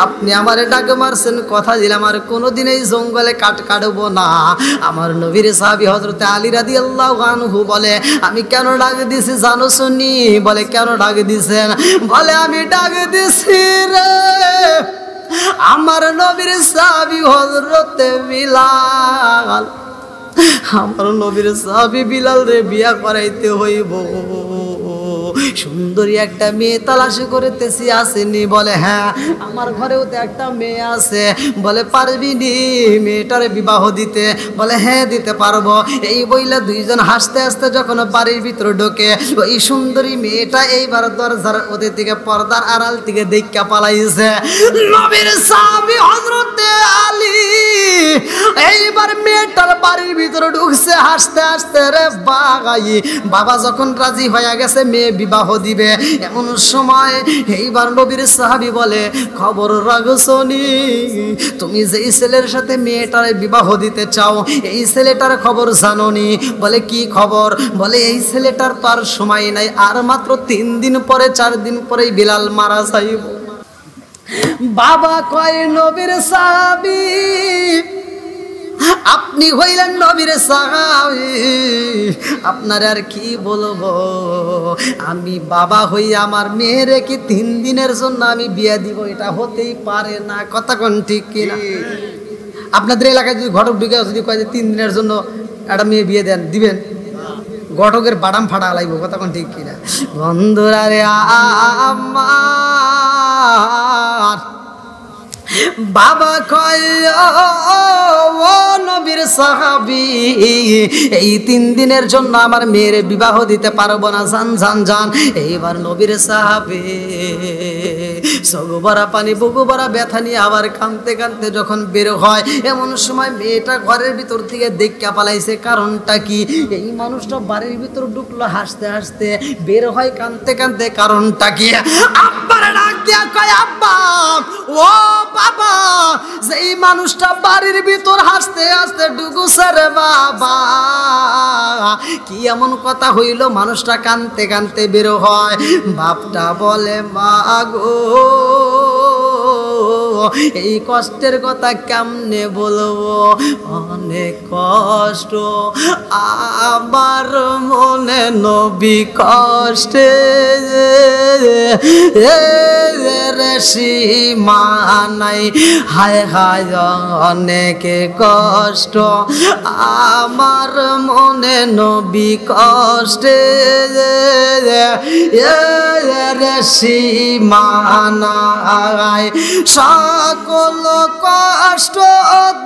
আপনি আমারে ডাক মারছেন, কথা দিলাম আর কোনোদিন এই জঙ্গলে কাঠ কাটবো না। আমার নবীর সাহাবী হযরতে আলী রাদিয়াল্লাহু আনহু বলে, আমি কেন ডাক দিছি জানো শুনি? বলে কেন ডাক দিছেন? বলে আমি ডাক দিছি রে আমার নবীর সাহাবী হযরতে বিলাল, আমার নবীর সাহাবী বিলাল রে বিয়া করাইতে হইব। সুন্দরী একটা মেয়ে তালাশি করতেছি, আসেনি? বলে হ্যাঁ আমার ঘরেও তো একটা মেয়ে আছে। বলে পারবি নি মেয়েটার বিবাহ দিতে? বলে হ্যাঁ দিতে পারবো। এই বইলা দুইজন হাসতে হাসতে যখন বাড়ির ভিতরে ঢোকে, ওই সুন্দরী মেয়েটা এইবার দরজার ওদের দিকে পর্দার আড়াল থেকে দেখা পালাইছে। নবীর সাহাবী হযরতে আলী এইবার মেয়েটার বাড়ির ভিতরে ঢুকছে হাসতে হাসতে রে বাগাই। বাবা যখন রাজি হয়ে গেছে মেয়ে বিবাহ দিবে, এমন সময় এইবার নবীর সাহাবী বলে, খবর রাখছনি তুমি যেই ছেলের সাথে মেয়েটার বিবাহ দিতে চাও এই ছেলেটার খবর জানোনি? বলে কি খবর? বলে এই ছেলেটার তো আর সময় নাই, আর মাত্র 3 দিন পরে 4 দিন পরেই বিলাল মারা যাইব। বাবা কয়, নবীর সাহাবী আপনি হইলেন নবীর সাহাবী, আপনার আর কি বলবো? আমি বাবা হই আমার মেয়েরে কি 3 দিনের জন্য আমি বিয়ে দিব? এটা হতেই পারে না। কথা কোন ঠিক কিনা? আপনাদের এলাকায় যদি ঘটক ঢুকে যদি কয় যে 3 দিনের জন্য একটা মেয়ে বিয়ে দেন, দিবেন? ঘটকের বাদাম ফাটা লাগবে। কথা কোন ঠিক কিনা? বন্ধুরা রে আমার বাবা কয়, ও নবীর সাহাবী এই 3 দিনের জন্য আমার মেয়ের বিবাহ দিতে পারবো না, জান জান জান। এইবার নবীর সাহাবী চোখ পানি বুকু ভরা ব্যথা নিয়ে আবার কাঁদতে কাঁদতে যখন বের হয়, এমন সময় মেয়েটা ঘরের ভিতর থেকে দেখা পালাইছে। কারণটা কি? এই মানুষটা বাড়ির ভিতর ঢুকলো হাসতে হাসতে, বের হয় কাঁদতে কাঁদতে। কারণটা কি? আব্বারে ডাক দিয়া কয়, আব্বা ও বাবা, যেই মানুষটা বাড়ির ভিতর হাসতে হাসতে ঢুকুছে রে বাবা, কি এমন কথা হইল? মানুষটা কাঁদতে কাঁদতে বের হয়। বাপটা বলে, মা গো এই কষ্টের কথা কেমনে বলবো, অনেক কষ্ট আমার মনে নবী কষ্টে সীমা নাই, হায় হায় অনেক কষ্ট আমার মনে নবী কষ্টে সীমা নাই, সকল কষ্ট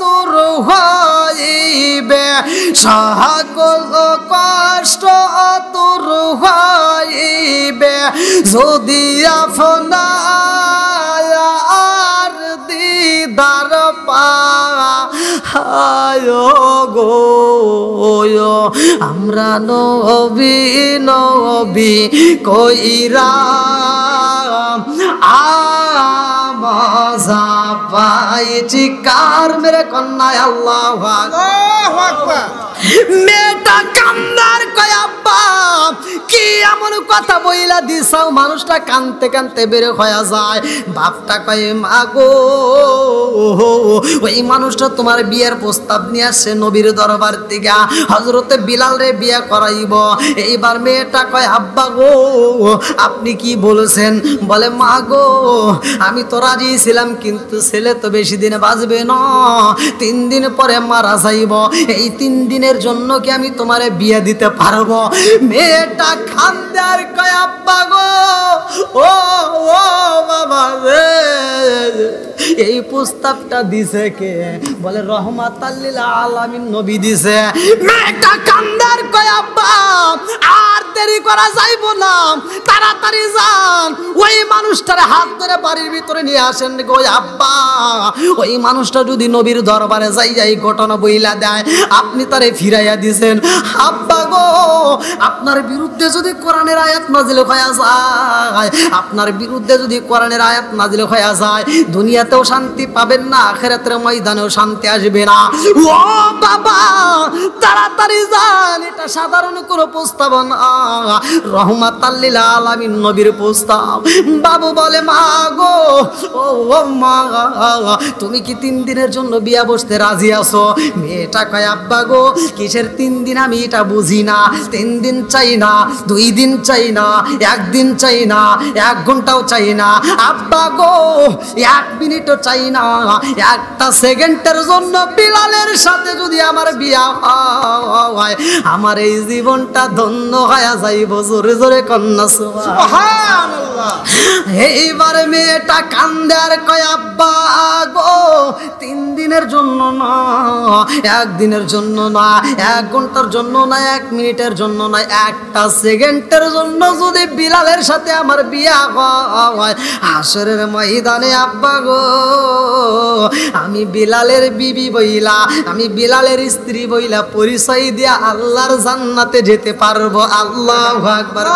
দূর হইবে, সকল কষ্ট দূর হইবে যদি আপনার দিদার পায় গো। আমরা নবী নবী কইরা মজা পাইছি কার মেরে কন্যায় আল্লাহু আকবার। মেয়েটা কান্দার কয় আব্বা কি এমন কথা বইলা দিছাও, মানুষটা কানতে কানতে বের হয়ে যায়। বাপটা কয় মা গো ওই মানুষটা তোমার বিয়ের প্রস্তাব নিয়ে আসছে নবীর দরবার থেকে, হযরতে বিলাল রে বিয়ে করাইব। এইবার মেয়েটা কয় আব্বা গো আপনি কি বলেছেন? বলে মা গো আমি তো রাজি ছিলাম, কিন্তু ছেলে তো বেশি দিনে বাঁচবে না, 3 দিন পরে মারা যাইব। এই 3 দিনের জন্য কি আমি তোমারে বিয়ে দিতে পারবো? মেয়েটা খান্দার কয় আব্বা গো ও ও বাবা রে এই প্রস্তাবটা দিছে কে? বলে রহমাতাল লিল আলামিন নবী দিছে। মেয়েটা কান্দার কয় আব্বা আর দেরি করা যাইব না, তাড়াতাড়ি যান ওই মানুষটার হাত ধরে বাড়ির ভিতরে নিয়ে আসেন গো আব্বা। ওই মানুষটা যদি নবীর দরবারে যাই ঘটনা বইলা দেয় আপনি তারে ফিরাইয়া দিছেন। আব্বা গো আপনার বিরুদ্ধে যদি কোরআনের আয়াত নাজিল হয়ে যায়, আপনার বিরুদ্ধে যদি কোরআনের আয়াত নাজিল হয়ে যায় দুনিয়াতেও শান্তি পাবেন না, আখিরাতের ময়দানেও শান্তি আসবে না। ও বাবা তাড়াতাড়ি যান, এটা সাধারণ কোনো প্রস্তাব না, রহমাতাল লিল আলামিন নবীর প্রস্তাব। বাবু বলে মা গো ও মা তুমি কি 3 দিনের জন্য বিয়া বসতে রাজি আছো? মেয়েটা কয় আব্বা গো কিসের 3 দিন আমি এটা বুঝি না, 3 দিন চাই না, 2 দিন চাই না, 1 দিন চাই না, 1 ঘন্টাও চাই না, আব্বা গো 1 মিনিটও চাই না, 1টা সেকেন্ডের জন্য বিলালের সাথে যদি আমার বিয়া হয় আমার এই জীবনটা ধন্য হয়ে যাইব। জোরে জোরে কন্যা সুবহানাল্লাহ। এইবার মেয়েটা কান্দে আর কয় আব্বা গো 3 দিনের জন্য না, 1 দিনের জন্য না, 1 ঘন্টার জন্য না, 1 মিনিটের জন্য না, 1টা সেকেন্ডের জন্য যদি বিলালের সাথে আমার বিয়া হয় হাসরের ময়দানে আব্বা গো আমি বিলালের বিবি বইলা, আমি বিলালের স্ত্রী বইলা পরিচয় দিয়া আল্লাহর জান্নাতে যেতে পারবো। আল্লাহু আকবার।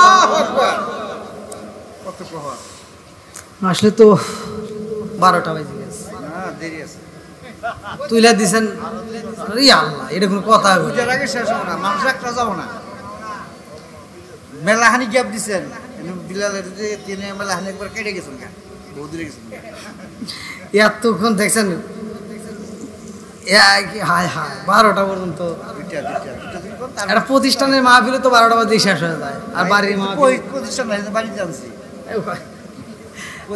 আসলে তো 12টা বাজে গেছে, দেরি আছে। তুইলা দিছেন আল্লাহ, এটা কোনো কথা শেষ হবে না, মানুষ একটা যাবো না। মেলাহানি গ্যাপ দিছেন বিলালের যে তিনি মেলাহানি একবার কেটে গেছেন, বহু দূরে গেছেন এতক্ষণ দেখছেন। হায় হায় 12টা পর্যন্ত একটা প্রতিষ্ঠানের মাহফিলে তো 12টা বাজে শেষ হয়ে যায়, আর বাড়ির প্রতিষ্ঠান বাড়িতে আনছি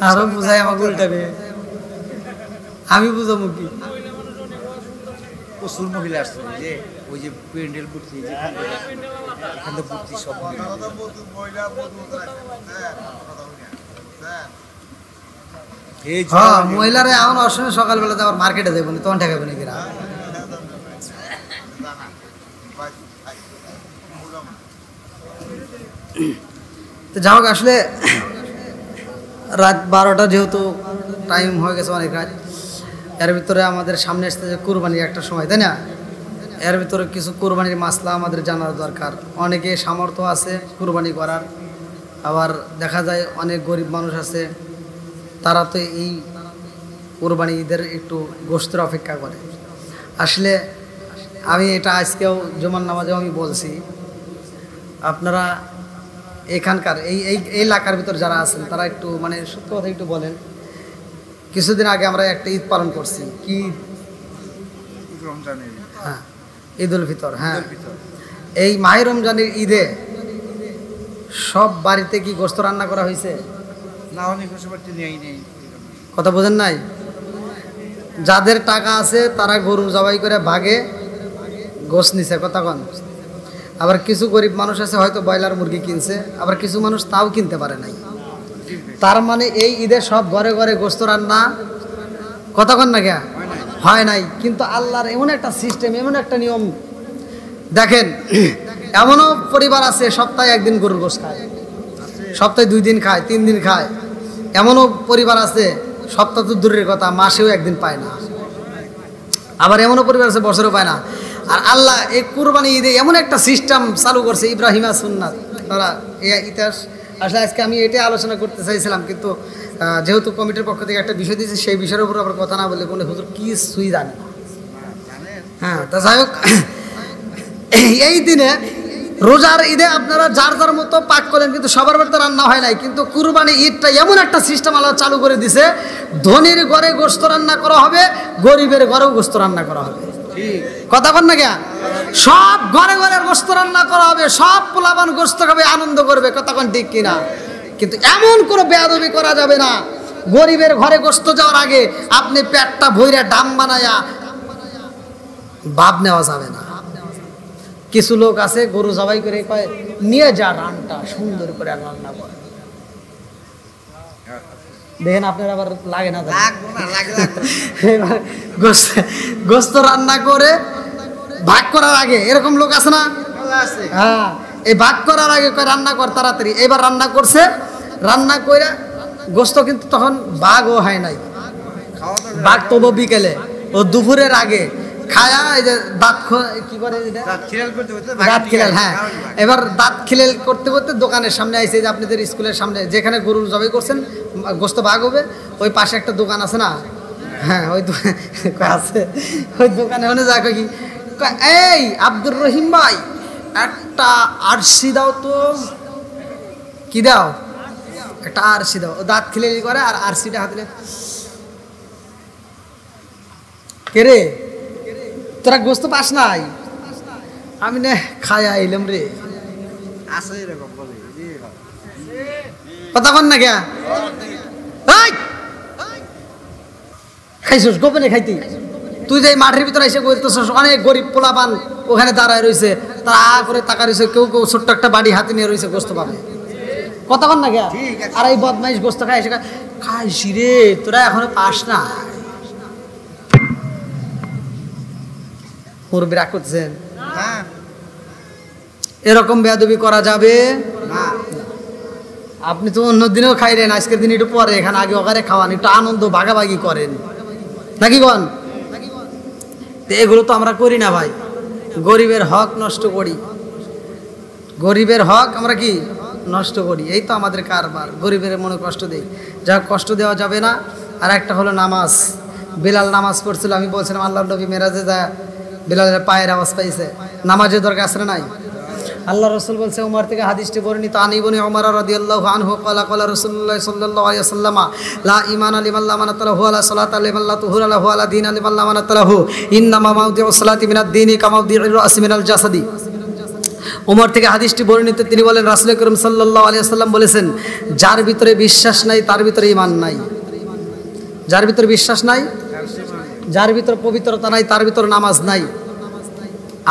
আরো বুঝাই আমাকে উল্টাবে, আমি বুঝাবো কি? প্রচুর মহিলা আসছে যে ওই যে প্যান্ডেল করছি এখানে ভর্তি সব মহিলারা এখন অসময় সকালবেলা আবার মার্কেটে যাবো তখন ঠেকাবে নাকি রা? তো যাই হোক আসলে রাত 12টা যেহেতু টাইম হয়ে গেছে অনেক রাত, এর ভিতরে আমাদের সামনে আসতে যে কুরবানির একটা সময়, তাই না? এর ভিতরে কিছু কুরবানির মাসলা আমাদের জানার দরকার। অনেকে সামর্থ্য আছে কুরবানি করার, আবার দেখা যায় অনেক গরিব মানুষ আছে তারা তো এই কুরবানি ঈদের একটু গোশতের অপেক্ষা করে। আসলে আমি এটা আজকেও জুমার নামাজেও আমি বলছি, আপনারা এখানকার এই এলাকার ভিতর যারা আছেন তারা একটু মানে সত্য কথা একটু বলেন, কিছুদিন আগে আমরা একটা ঈদ পালন করছি, কি হ্যাঁ ঈদ উল ফিতর। হ্যাঁ, এই মাহে রমজানের ঈদে সব বাড়িতে কি গোশত রান্না করা হয়েছে? কথা বোঝেন নাই? যাদের টাকা আছে তারা গরু জবাই করে ভাগে গোশত নিছে, কথা কন। আবার কিছু গরিব মানুষ আছে হয়তো ব্রয়লার মুরগি কিনছে, আবার কিছু মানুষ তাও কিনতে পারে নাই। তার মানে এই ঈদে সব ঘরে ঘরে গোশত রান্না, কথা কন না কে, হয় নাই। কিন্তু আল্লাহর এমন একটা সিস্টেম, এমন একটা নিয়ম দেখেন, এমনও পরিবার আছে সপ্তাহে একদিন গরুর গোশত খায়, সপ্তাহে 2 দিন খায়, 3 দিন খায়। এমনও পরিবার আছে সপ্তাহ তো দূরের কথা, মাসেও একদিন পায় না। আবার এমনও পরিবার আছে বছরও পায় না। আর আল্লাহ এই কুরবানি ঈদে এমন একটা সিস্টেম চালু করছে, ইব্রাহিমা সুন্নাত। তারা এই ইতিহাস আসলে আজকে আমি এটাই আলোচনা করতে চাইছিলাম, কিন্তু যেহেতু কমিটির পক্ষ থেকে একটা বিষয় দিয়েছে, সেই বিষয়ের উপর আবার কথা না বলে কোনো হুজুর কিছুই জানে না। হ্যাঁ, তা যাই হোক, এই দিনে রোজার ঈদে আপনারা যার যার মতো পাক করেন, কিন্তু সবার বাড়িতে রান্না হয় নাই। কিন্তু কুরবানি ঈদটা এমন একটা সিস্টেম আল্লাহ চালু করে দিছে, ধনীর ঘরে গোশত রান্না করা হবে, গরিবের ঘরেও গোশত রান্না করা হবে। কথা বল না কেন? সব ঘরে ঘরে গোশত রান্না করা হবে, সব পোলাপান গোশত খাবে, আনন্দ করবে, কথা কন ঠিক কিনা? কিন্তু এমন কোনো বেয়াদবি করা যাবে না, গরিবের ঘরে গোশত যাওয়ার আগে আপনি পেটটা ভইরা ডাম বানায়া ভাব নেওয়া যাবে না। কিছু লোক আছে গরু জবাই করে কয় নিয়ে যা, রানটা সুন্দর করে রান্না করে। দেখেন আপনার আবার লাগে না, গোশত রান্না করে ভাগ করার আগে এরকম লোক আছে না? হ্যাঁ, এই ভাগ করার আগে কয় রান্না কর তাড়াতাড়ি। এবার রান্না করছে, রান্না করে গোশত কিন্তু তখন ভাগও হয় নাই, ভাগ তবু বিকেলে, ও দুপুরের আগে খায়া এই যে দাঁত কি করে দাঁত খিলাল। হ্যাঁ, এবার দাঁত খিলাল করতে করতে দোকানের সামনে আইছে, যে আপনাদের স্কুলের সামনে যেখানে গরুর জবাই করছেন, গোশত ভাগ হবে, ওই পাশে একটা দোকান আছে না? হ্যাঁ, ওই আছে, ওই দোকানে ওনে যা কি, এই আব্দুর রহিম ভাই একটা আরসি দাও তো। কি দাও? একটা আরসি দাও। ও দাঁত খিলাল করে আর আরসিটা হাতে, কে রে তোরা গোশত পাস নাই? আমি না খায়া আইলাম রে। কথা কন না কে? খাইছিস গোপনে খাইতি? তুই যে মাঠের ভিতরে এসে করতেছিস, অনেক গরিব পোলাপান ওখানে দাঁড়ায় রয়েছে, তারা করে টাকা রয়েছে, কেউ কেউ ছোট্ট একটা বাড়ি হাতে নিয়ে রয়েছে, গোশত পাবে। কথা কন না কে? আর এই বদমাইশ গোশত খাই এসে খাইছি রে, তোরা এখনো পাস না। মুরব্বি রাগ করতেছেন, এরকম বেয়াদবি করা যাবে না। আপনি তো অন্য দিনেও খাইলেন, আজকের দিন একটু পরে এখানে আগে ওখানে খাওয়ান, একটু আনন্দ ভাগাভাগি করেন, নাকি বল? এগুলো তো আমরা করি না ভাই, গরিবের হক নষ্ট করি, গরিবের হক আমরা কি নষ্ট করি, এই তো আমাদের কারবার। গরিবের মনে কষ্ট দেই, যা কষ্ট দেওয়া যাবে না। আর একটা হলো নামাজ। বেলাল নামাজ পড়ছিল, আমি বলছিলাম আল্লাহ নবী মেরাজে যা বেলালের পায়ের আওয়াজ পাইছে, নামাজের দরকার আছে না নাই? আল্লাহ রসুল বলছে, উমর থেকে হাদিসটি বর্ণিত, আনিবনি উমর রাদিয়াল্লাহু আনহু ক্বালা ক্বালা রাসূলুল্লাহ সাল্লাল্লাহু আলাইহি ওয়াসাল্লাম, লা ঈমানা লিমান লা মানাতা লাহু ওয়া লা সালাতা লিমান লা তুহুরা লাহু ওয়া লা দীনা লিমান লা মানাতা লাহু, ইন্নামা মাওদিউস সালাতি মিনাদ দীনি কামাওদিউর রাসি মিনাল জাসাদি। উমর থেকে হাদিসটি বর্ণিত, তিনি বলেন রাসূল করিম সাল্লাল্লাহু আলাইহি ওয়াসাল্লাম বলেছেন, যার ভিতরে বিশ্বাস নাই তার ভিতরে ঈমান নাই। যার ভিতরে বিশ্বাস নাই, যার ভিতরে পবিত্রতা নাই, তার ভিতরে নামাজ নাই।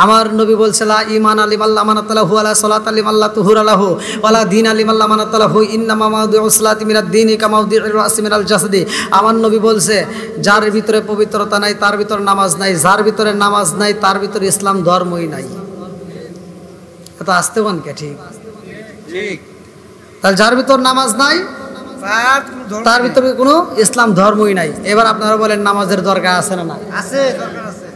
আমার নবী বলছে, লা ঈমানা লিমান লা মানাতা লাহু ওয়া লা সালাতা লিমান লা তুহুরা লাহু ওয়া লা দীনা লিমান লা মানাতা লাহু, ইন্নামা মাওদিউস সালাতি মিনাদ দীনি কামাওদিউর রাসি মিনাল জাসাদি। আমার নবী বলছে, যার ভিতরে পবিত্রতা নাই তার ভিতরে নামাজ নাই, যার ভিতরে নামাজ নাই তার ভিতরে ইসলাম ধর্মই নাই। এত আসতে কোন কে? ঠিক ঠিক। তাহলে যার ভিতর নামাজ নাই তার ভিতরে কোনো ইসলাম ধর্মই নাই। এবার আপনারা বলেন নামাজের দরকার আছে না নাই? আছে, দরকার আছে।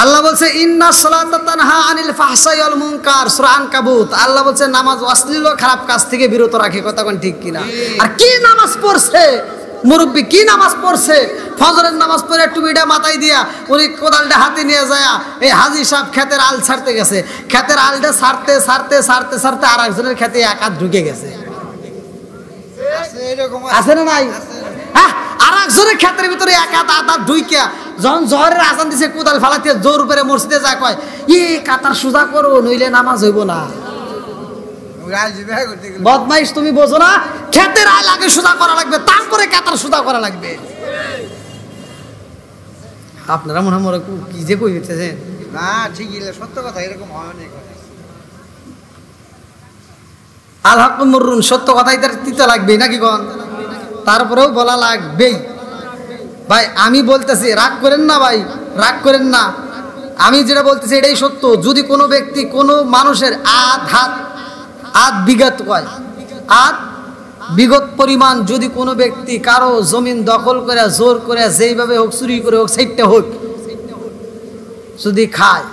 আল্লাহ বলছে, ইন্নাস সালাতা তানহা আনিল ফাহশাই ওয়াল মুনকার, সূরা আনকাবুত। আল্লাহ বলছে নামাজ অশ্লীল খারাপ কাজ থেকে বিরত রাখে, কথা কোন ঠিক কিনা? আর কি নামাজ পড়ছে মুরব্বি, কি নামাজ পড়ছে? ফজরের নামাজ পড়ে একটু বিড়া মাথায় দিয়া উনি কোদালটা হাতে নিয়ে যায়, এই হাজি সাহেব ক্ষেতের আল ছাড়তে গেছে, ক্ষেতের আলটা ছাড়তে ছাড়তে ছাড়তে ছাড়তে আর একজনের ক্ষেতে এক হাত ঢুকে গেছে। আছে না নাই? হ্যাঁ, আর একজনের ক্ষেতের ভিতরে এক হাত আধা ঢুইকা যখন জহরের আজান দিছে কোদাল ফালাতে জোর করে মসজিদে যায়, কয় কাতার সোজা করো নইলে নামাজ হইব না। বদমাইশ, তুমি বোঝো না, ক্ষেতের আয় লাগে সোজা করা লাগবে, তারপরে কাতার সোজা করা লাগবে। আপনারা মনে হয় কি যে কই হইতেছেন না, ঠিকই সত্য কথা, এরকম হয় অনেক। আল হক মুররুন, সত্য কথাই তার তিতা লাগবেই নাকি কোন, তারপরেও বলা লাগবেই। ভাই আমি বলতেছি, রাগ করেন না ভাই, রাগ করেন না, আমি যেটা বলতেছি এটাই সত্য। যদি কোনো ব্যক্তি কোনো মানুষের আধ বিগত কয়, আধ বিগত পরিমাণ যদি কোনো ব্যক্তি কারো জমিন দখল করে জোর করে যেইভাবে হোক, চুরি করে হোক, সাইটটা হোক, যদি খায়,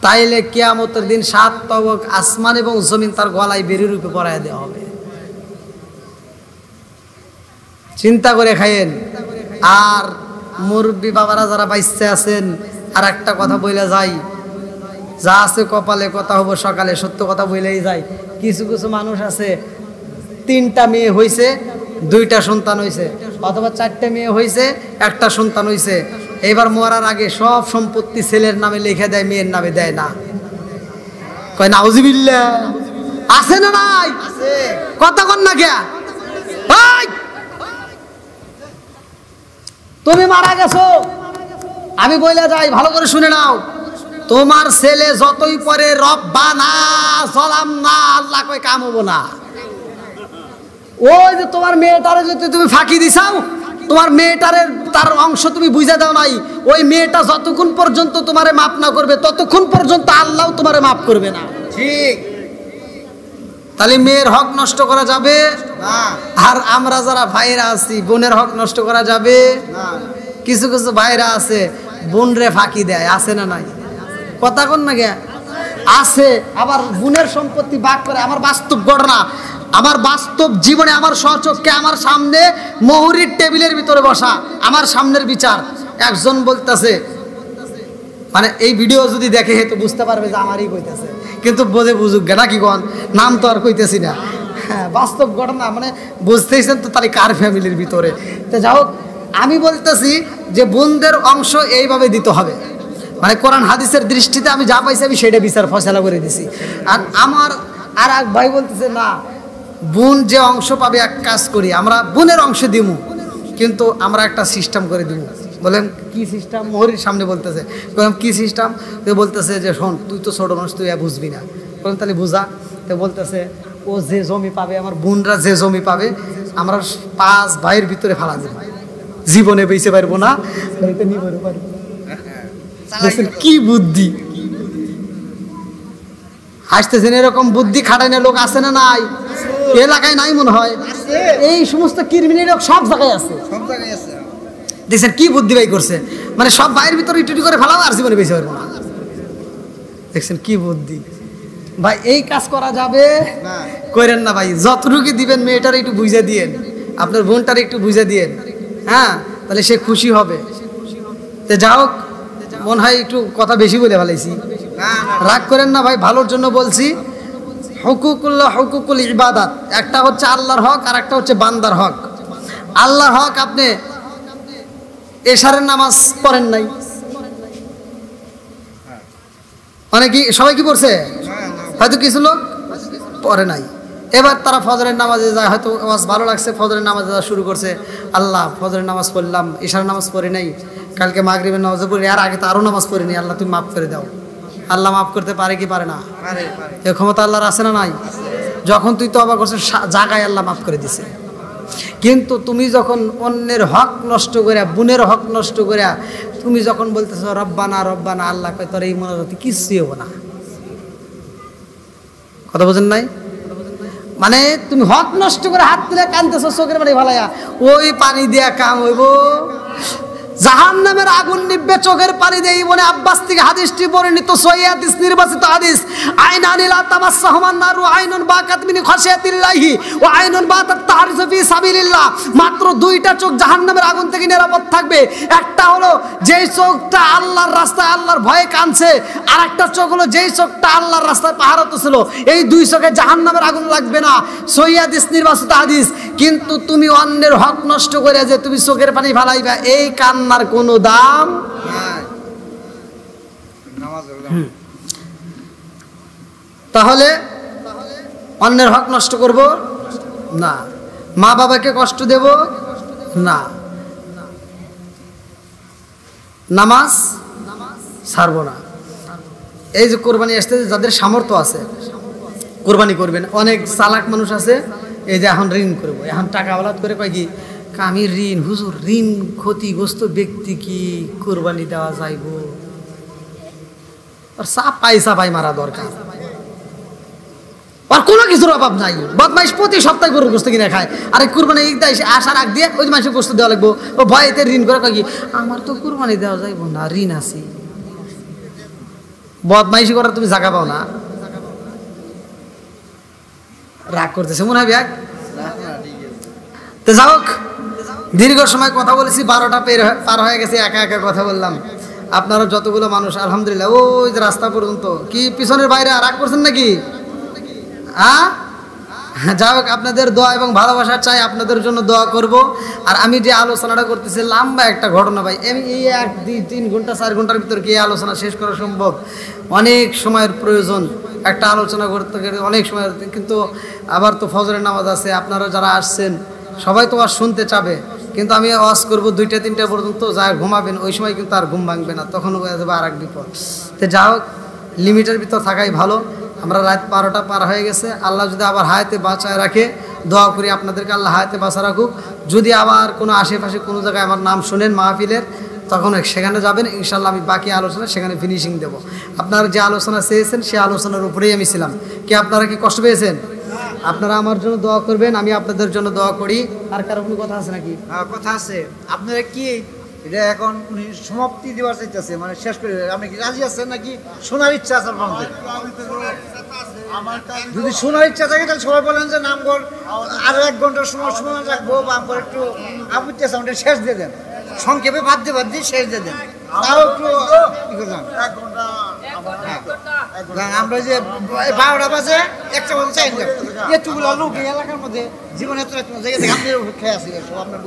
তাইলে কিয়ামতের দিন 7 তবক আসমান এবং জমিন তার গলায় বেরিয়ে রূপে পরায় দেওয়া হবে। চিন্তা করে খায়েন। আর মুরব্বী বাবারা যারা বাইসে আছেন, আর একটা কথা বইলা যাই, যা আছে কপালে কথা হবো সকালে, সত্য কথা বইলেই যায়। কিছু কিছু মানুষ আছে 3টা মেয়ে হইছে, 2টা সন্তান হইছে, অথবা 4টে মেয়ে হইছে, 1টা সন্তান হইছে। এবার মরার আগে সব সম্পত্তি ছেলের নামে লিখে দেয়, মেয়ের নামে দেয় না। কয় নাউজুবিল্লাহ, আছে না নাই? কথা কন না কে? তুমি মারা গেছো, আমি বইলা যাই, ভালো করে শুনে নাও, তোমার ছেলে যতই পরে রব্বানা সালাম না, আল্লাহ কয় কাম হবো না। ওই যে তোমার মেয়েটারে যদি তুমি ফাঁকি দিছাও, তোমার মেয়েটারে তার অংশ তুমি বুঝা দাও নাই, ওই মেয়েটা যতক্ষণ পর্যন্ত তোমারে মাফ না করবে ততক্ষণ পর্যন্ত আল্লাহ তোমারে মাফ করবে না। ঠিক। তাহলে মেয়ের হক নষ্ট করা যাবে না, আর আমরা যারা ভাইরা আছি বোনের হক নষ্ট করা যাবে না। কিছু কিছু ভাইরা আছে বোন রে ফাঁকি দেয়, আছে না নাই? কথা কন না গে, আছে। আবার বোনের সম্পত্তি ভাগ করে। আমার বাস্তব ঘটনা, আমার বাস্তব জীবনে আমার সচক্ষে আমার সামনে মহুরির টেবিলের ভিতরে বসা, আমার সামনের বিচার। একজন বলতেছে, মানে এই ভিডিও যদি দেখে তো বুঝতে পারবে যে আমারই কইতেছে, কিন্তু বোঝে বুঝুক গে নাকি কোন, নাম তো আর কইতেছি না। হ্যাঁ, বাস্তব ঘটনা, মানে বুঝতেইছেন তো তাহলে কার ফ্যামিলির ভিতরে। তো যাই হোক, আমি বলতেছি যে বোনদের অংশ এইভাবে দিতে হবে, মানে কোরআন হাদিসের দৃষ্টিতে আমি যা পাইছি আমি সেটা বিচার ফয়সালা করে দিছি। আর আমার আর এক ভাই বলতেছে না, বোন যে অংশ পাবে, এক কাজ করি, আমরা বোনের অংশ দিব, কিন্তু আমরা একটা সিস্টেম করে দিব। বলেন কি সিস্টেম? মোহরির সামনে বলতেছে। বললাম কি সিস্টেম? তো বলতেছে যে শোন, তুই তো ছোট মানুষ, তুই বুঝবি না। বললাম তাহলে বুঝা। তো বলতেছে ও যে জমি পাবে, আমার বোনরা যে জমি পাবে, আমরা 5 ভাইয়ের ভিতরে ফালা দেব, জীবনে বেঁচে পারবো না, নিবতে পারবো। কি বুদ্ধি! হাসতেছেন, এরকম বুদ্ধি খাটাইনা লোক আছে না নাই? এলাকায় নাই মনে হয়, এই সমস্ত কিরমিনি লোক সব জায়গায় আছে, সব জায়গায় আছে। দেখছেন কি বুদ্ধি ভাই করছে, মানে সব ভাইয়ের ভিতরে ইটুটি করে ফেলাও, আর জীবনে বেঁচে পারবো না। দেখছেন কি বুদ্ধি ভাই! এই কাজ করা যাবে না, করেন না ভাই। যতটুকু দিবেন মেয়েটার একটু বুঝে দিয়েন, আপনার বোনটার একটু বুঝে দিয়েন, হ্যাঁ, তাহলে সে খুশি হবে। তো যাও, মনে হয় একটু কথা বেশি বলে ফেলাইছি, রাগ করেন না ভাই, ভালোর জন্য বলছি। হুকুকুল্লাহ, হুকুকুল ইবাদাত, একটা হচ্ছে আল্লাহর হক, আর একটা হচ্ছে বান্দার হক। আল্লাহর হক, আপনি এশারের নামাজ পড়েন নাই, অনেকে সবাই কি পড়ছে, হয়তো কিছু লোক পড়ে নাই। এবার তারা ফজরের নামাজে যায়, হয়তো নামাজ ভালো লাগছে, ফজরের নামাজে যাওয়া শুরু করছে। আল্লাহ, ফজরের নামাজ পড়লাম, এশারের নামাজ পড়ি নাই, কালকে মাগরিবের নামাজ পড়ি, আর আগে তো আরও নামাজ পড়িনি, আল্লাহ তুমি মাফ করে দাও। আল্লাহ মাফ করতে পারে কি পারে না? এ ক্ষমতা আল্লাহর আছে না নাই? যখন তুই তওবা করছিস, জায়গায় আল্লাহ মাফ করে দিছে। কিন্তু তুমি যখন অন্যের হক নষ্ট করে, বোনের হক নষ্ট করে, তুমি যখন বলতেছো রব্বানা রব্বানা, আল্লাহ কয় তোর এই মনোরথ কিছুই হবো না। কথা বোঝেন নাই? মানে তুমি হক নষ্ট করে হাত তুলে কানতেছো, চোখের পানি ভালাইয়া, ওই পানি দিয়া কাম হইব, জাহান্নামের আগুন নিভবে চোখের পানি দিয়ে। ইবনে আব্বাস থেকে হাদিসটি বর্ণিত, সহিহ হাদিস, নির্বাচিত হাদিস। আইনানি লা তামাসসাহুমান নারু আইনুন বাকাত মিন খাশিয়াতিল্লাহি ওয়া আইনুন বাতাত তাহরিসু ফি সাবিলিল্লাহ। মাত্র দুইটা চোখ জাহান্নামের আগুন থেকে নিরাপদ থাকবে। একটা হলো যেই চোখটা আল্লাহর রাস্তায় আল্লাহর ভয়ে কাঁদছে, আর একটা চোখ হলো যেই চোখটা আল্লাহর রাস্তায় পাহারাত ছিল। এই দুই চোখে জাহান্নামের আগুন লাগবে না, সহিহ হাদিস, নির্বাচিত হাদিস। কিন্তু তুমি অন্যের হক নষ্ট করে যে তুমি চোখের পানি ফালাইবা, এই কান্নার কোনো দাম নাই। নামাজ তাহলে অন্যের হক নষ্ট করব না, মা বাবাকে কষ্ট দেব না, নামাজ ছাড়বো না। এই যে কোরবানি আসতে যাদের সামর্থ্য আছে কোরবানি করবেন। অনেক চালাক মানুষ আছে, এই যে এখন ঋণ করবো, এখন টাকা আওলাদ করে কয় কি, আমি ঋণ, হুজুর ঋণ ক্ষতিগ্রস্ত ব্যক্তি কি কোরবানি দেওয়া যাইব? আর চাপ পাই মারা দরকার, আর কোনো কিছুর অভাব নাই। বদমাইশ প্রতি সপ্তাহে গরুর গোস্ত কিনে খায়, আর কুরবানি ঈদটা আসার আগ দিয়ে ওই মানুষের গোস্ত দেওয়া লাগবো। ও ভয়েতে ঋণ করে কয় কি, আমার তো কুরবানি দেওয়া যাইব না, ঋণ আছে। বদমাইশি করার তুমি জায়গা পাও না। রাগ করতেছে মনে হয় ব্যাগ। তো যাই হোক, দীর্ঘ সময় কথা বলেছি, 12টা পার হয়ে গেছে, একা একা কথা বললাম। আপনারা যতগুলো মানুষ আলহামদুলিল্লাহ ওই যে রাস্তা পর্যন্ত, কি পিছনের বাইরে রাগ করছেন নাকি? যাই হোক, আপনাদের দোয়া এবং ভালোবাসা চাই, আপনাদের জন্য দোয়া করব। আর আমি যে আলোচনাটা করতেছি লম্বা একটা ঘটনা ভাই, আমি এই 1, 2, 3 ঘন্টা 4 ঘন্টার ভিতরে কি এই আলোচনা শেষ করা সম্ভব? অনেক সময়ের প্রয়োজন একটা আলোচনা করতে গেলে, অনেক সময়। কিন্তু আবার তো ফজরের নামাজ আছে, আপনারা যারা আসছেন সবাই তো আর শুনতে চাবে, কিন্তু আমি ওয়াজ করবো 2টা 3টা পর্যন্ত, যা ঘুমাবেন ওই সময় কিন্তু আর ঘুম ভাঙবে না, তখন হয়ে যাবে আর এক বিপদ। তো যা হোক, লিমিটের ভিতর থাকাই ভালো। আমরা রাত 12টা পার হয়ে গেছে, আল্লাহ যদি আবার হায়াতে বাঁচায় রাখে, দোয়া করি আপনাদেরকে আল্লাহ হায়াতে বাঁচা রাখুক। যদি আবার কোনো আশেপাশে কোনো জায়গায় আমার নাম শোনেন মাহফিলের, তখন সেখানে যাবেন ইনশাল্লাহ। আমি বাকি আলোচনা সেখানে ফিনিশিং দেব। আপনারা যে আলোচনা চেয়েছেন সেই আলোচনার উপরেই আমি ছিলাম। কি আপনারা কি কষ্ট পেয়েছেন? আপনারা আমার জন্য দোয়া করবেন, আমি আপনাদের জন্য দোয়া করি। আর কারো কোনো কথা আছে নাকি? কথা আছে। আপনারা কি এটা এখন উনি সমাপ্তি দেওয়ার চাইতেছে, মানে শেষ করে, আপনি কি রাজি আছেন নাকি শোনার ইচ্ছা আছে আপনাদের? যদি শোনার ইচ্ছা থাকে তাহলে সবাই বলেন যে নামগর আরো 1 ঘন্টার সময় রাখবো, বা আমার একটু আপত্তি আছে, আমাদের শেষ দিয়ে দেন, সংক্ষেপে বাদ দিয়ে শেষ দিয়ে দেন, তাও একটু আমরা যে 12টা বাজে 1টা বাজে চাই না, এতগুলো লোক এই এলাকার মধ্যে জীবনে এত জায়গা থেকে আপনার খেয়ে আসি, সব আপনার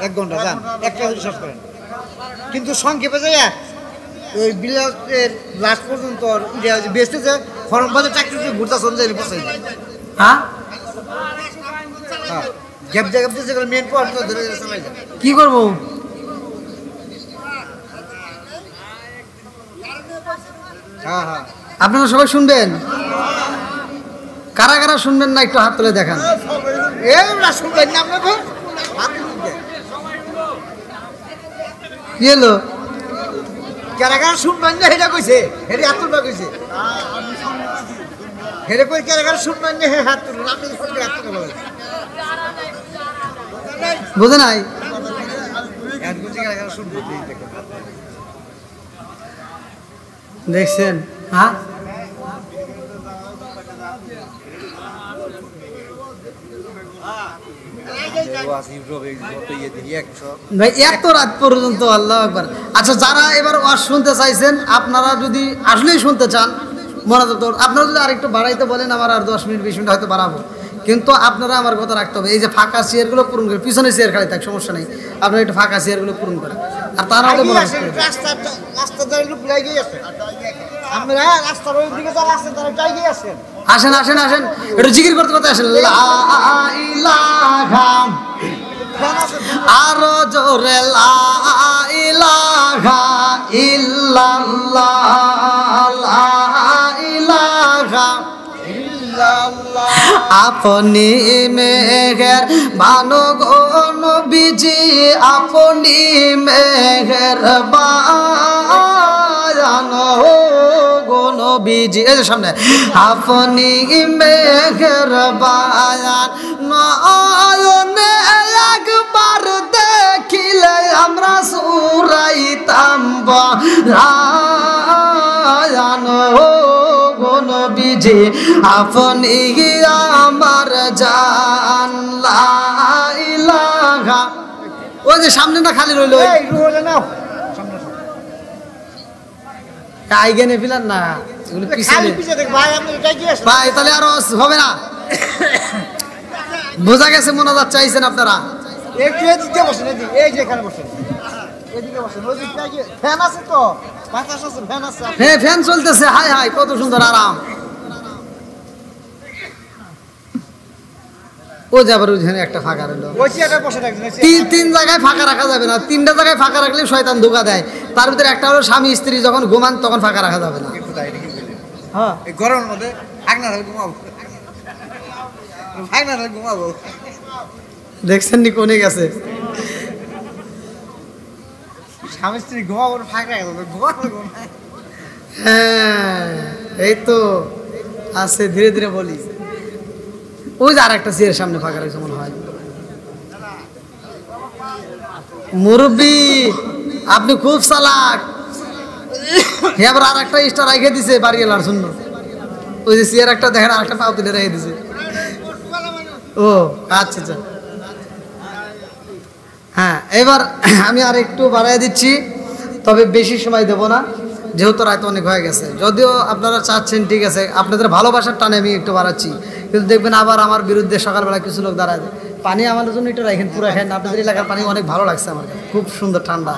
1 ঘন্টা যান, 1টা শেষ করেন। কিন্তু সংক্ষেপে যাই ওই বিলাসের লাস্ট পর্যন্ত বেচতেছে ফরম বাজার চাকরি ঘুরতে চলে যায়, বসাই হ্যাঁ গ্যাপতে যেগুলো মেন পয়েন্ট ধরে চালাই যায়। কি করবো? হ্যাঁ আপনারা সবাই শুনবেন? কারা কারা শুনবেন না একটু হাত তুলে দেখান। শুনবেন না আপনাকে? কি হলো? কারা শুনবেন না এটা কইছে, হেরে হাত তুলবা কইছে, হেরে কই কারা শুনবেন না হাত তুলুন, আপনি হাত তুলে বুঝে নাই? দেখছেন? হ্যাঁ, ভাই এত রাত পর্যন্ত, আল্লাহ আকবার। আচ্ছা, যারা এবার ওয়াজ শুনতে চাইছেন, আপনারা যদি আসলেই শুনতে চান, মনোযোগ, আপনারা যদি আরেকটু বাড়াইতে বলেন, আমার আর 10 মিনিট 20 মিনিট হয়তো বাড়াবো। কিন্তু আপনারা আমার কথা রাখতে হবে, এই যে ফাঁকা চেয়ারগুলো পূরণ করে, পিছনে চেয়ার খালি থাক, সমস্যা নেই, আপনারা একটু ফাঁকা চেয়ারগুলো পূরণ করেন। আর তারা হলে আসেন আসেন আসেন, একটু জিকির করতে করতে আসেন। আরো জোরে লা ইলাহা ইল্লাল্লাহ, লা ইলাহা ইল্লাল্লাহ। আপনি মেঘের বানো গো নবীজি, আপনি মেঘের বানো গো নবীজি, এই যে সামনে, আপনি মেঘের বায়ান নয়নে একবার দেখিলে নবীজি আপনি আমার জান লা ইলাহা। ওই যে সামনে না খালি রইল, এই রুহলে নাও কাইগেনে ফিলান না, এগুলো খালি পিছনে পিছে দেখ ভাই, আপনি এটাই কি আছে ভাই, তাহলে আরো হবে না। বোঝা গেছে মোনাজাত চাইছেন আপনারা। একটু এদিকে বসেন, এদিকে, এই যে এখানে বসেন, এদিকে বসেন। ওই দিকটা কি ফ্যান আছে? তো বাতাস আছে, ফ্যান আছে। হ্যাঁ ফ্যান চলতেছে, হাই হাই কত সুন্দর আরাম। ও যে আবার ওইখানে একটা ফাঁকা রইলো, ওই চেয়ারটা বসে থাকবেন। তিন জায়গায় ফাঁকা রাখা যাবে না, তিনটা জায়গায় ফাঁকা রাখলে শয়তান ধোঁকা দেয়। তার ভিতরে একটা হলো স্বামী স্ত্রী যখন ঘুমান তখন ফাঁকা রাখা যাবে না। হ্যাঁ এই গরমের মধ্যে আগনা ধরে ঘুমাবো, আগনা ধরে ঘুমাবো। দেখছেন নি কোনে গেছে। স্বামী স্ত্রী ঘুমাবো, ফাঁকা গেল ঘুমাবো। হ্যাঁ এই তো আছে, ধীরে ধীরে বলি। ওই যে আর একটা চেয়ারের সামনে ফাঁকা রাখছে মনে হয়। মুরব্বি আপনি খুব চালাক। এবার আর একটা স্টার রেখে দিছে বাড়ি এলার জন্য। ওই যে চেয়ার একটা দেখেন, আর একটা পাও তুলে রেখে দিছে। ও আচ্ছা আচ্ছা, হ্যাঁ এবার আমি আর একটু বাড়াই দিচ্ছি, তবে বেশি সময় দেব না, যেহেতু রাত অনেক হয়ে গেছে। যদিও আপনারা চাচ্ছেন ঠিক আছে, আপনাদের ভালোবাসার টানে আমি একটু বাড়াচ্ছি, কিন্তু দেখবেন আবার আমার বিরুদ্ধে সকালবেলা কিছু লোক দাঁড়ায়। পানি আমাদের জন্য একটু রাখেন, পুরো খান। আপনাদের এলাকার পানি অনেক ভালো লাগছে আমার কাছে, খুব সুন্দর ঠান্ডা,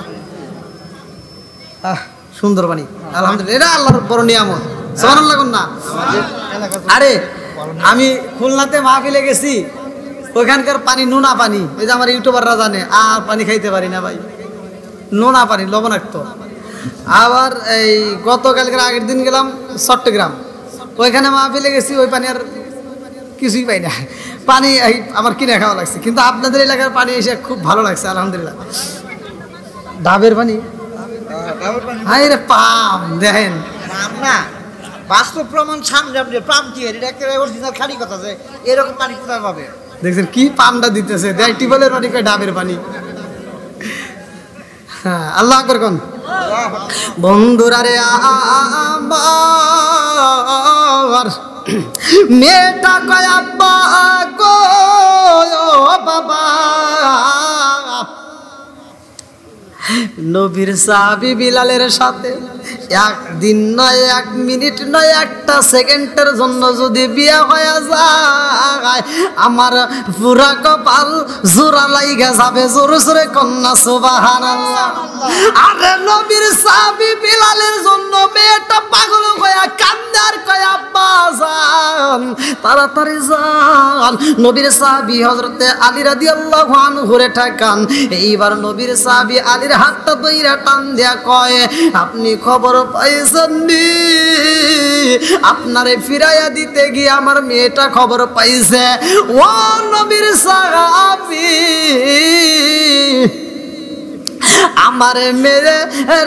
সুন্দর পানি আলহামদুলিল্লাহ। এটা আল্লাহর বড় নিয়ামত, সুবহানাল্লাহ লাগুন না। আরে আমি খুলনাতে মাহফিলে গেছি, ওইখানকার পানি নোনা পানি, এই যে আমার ইউটিউবাররা জানে, আর পানি খাইতে পারি না ভাই, নোনা পানি, লবণাক্ত। আবার এই গতকালকের আগের দিন গেলাম চট্টগ্রাম, ওইখানে মাহফিলে গেছি, ওই পানি আর কিছুই পাই না, পানি আমার কিনে খাওয়া লাগছে। কিন্তু আপনাদের এলাকার পানি এসে খুব ভালো লাগছে আলহামদুলিল্লাহ। ডাবের পানি, হাই রে পাম, দেখেন না বাস্তব প্রমাণ সামনে, আপনি পাম কি এটা একটা অরিজিনাল খালি কথা, যে এরকম পানি কোথায় পাবে? দেখছেন কি পামটা দিতেছে, দেখ টিউবওয়েলের পানি কয় ডাবের পানি। হ্যাঁ আল্লাহ আকবার কোন। বন্ধুরা রে আমার মেয়েটা কয় আব্বা গো বাবা, নবীর সাহাবী বিলালের সাথে একদিন নয়, 1 মিনিট নয়, 1টা সেকেন্ডের জন্য যদি বিয়ে হয়ে যায়, আমার পুরা কপাল জোড়া লাইগা যাবে। জোরে জোরে কন্যা সুবহানাল্লাহ। আরে নবীর সাহাবী বিলালের জন্য মেয়েটা পাগল হয়ে কান্দে আর কয় আব্বা যান, তাড়াতাড়ি যান। নবীর সাহাবী হযরতে আলী রাদিয়াল্লাহু আনহুরে ঠেকান। এইবার নবীর সাহাবী আলীর হাতটা ধইরা টান দিয়া কয়, আপনি খবর পাইছেন নি? আপনারে ফিরাইয়া দিতে গিয়ে আমার মেয়েটা খবর পাইছে। ও নবীর সাহাবী, আমার মেয়ে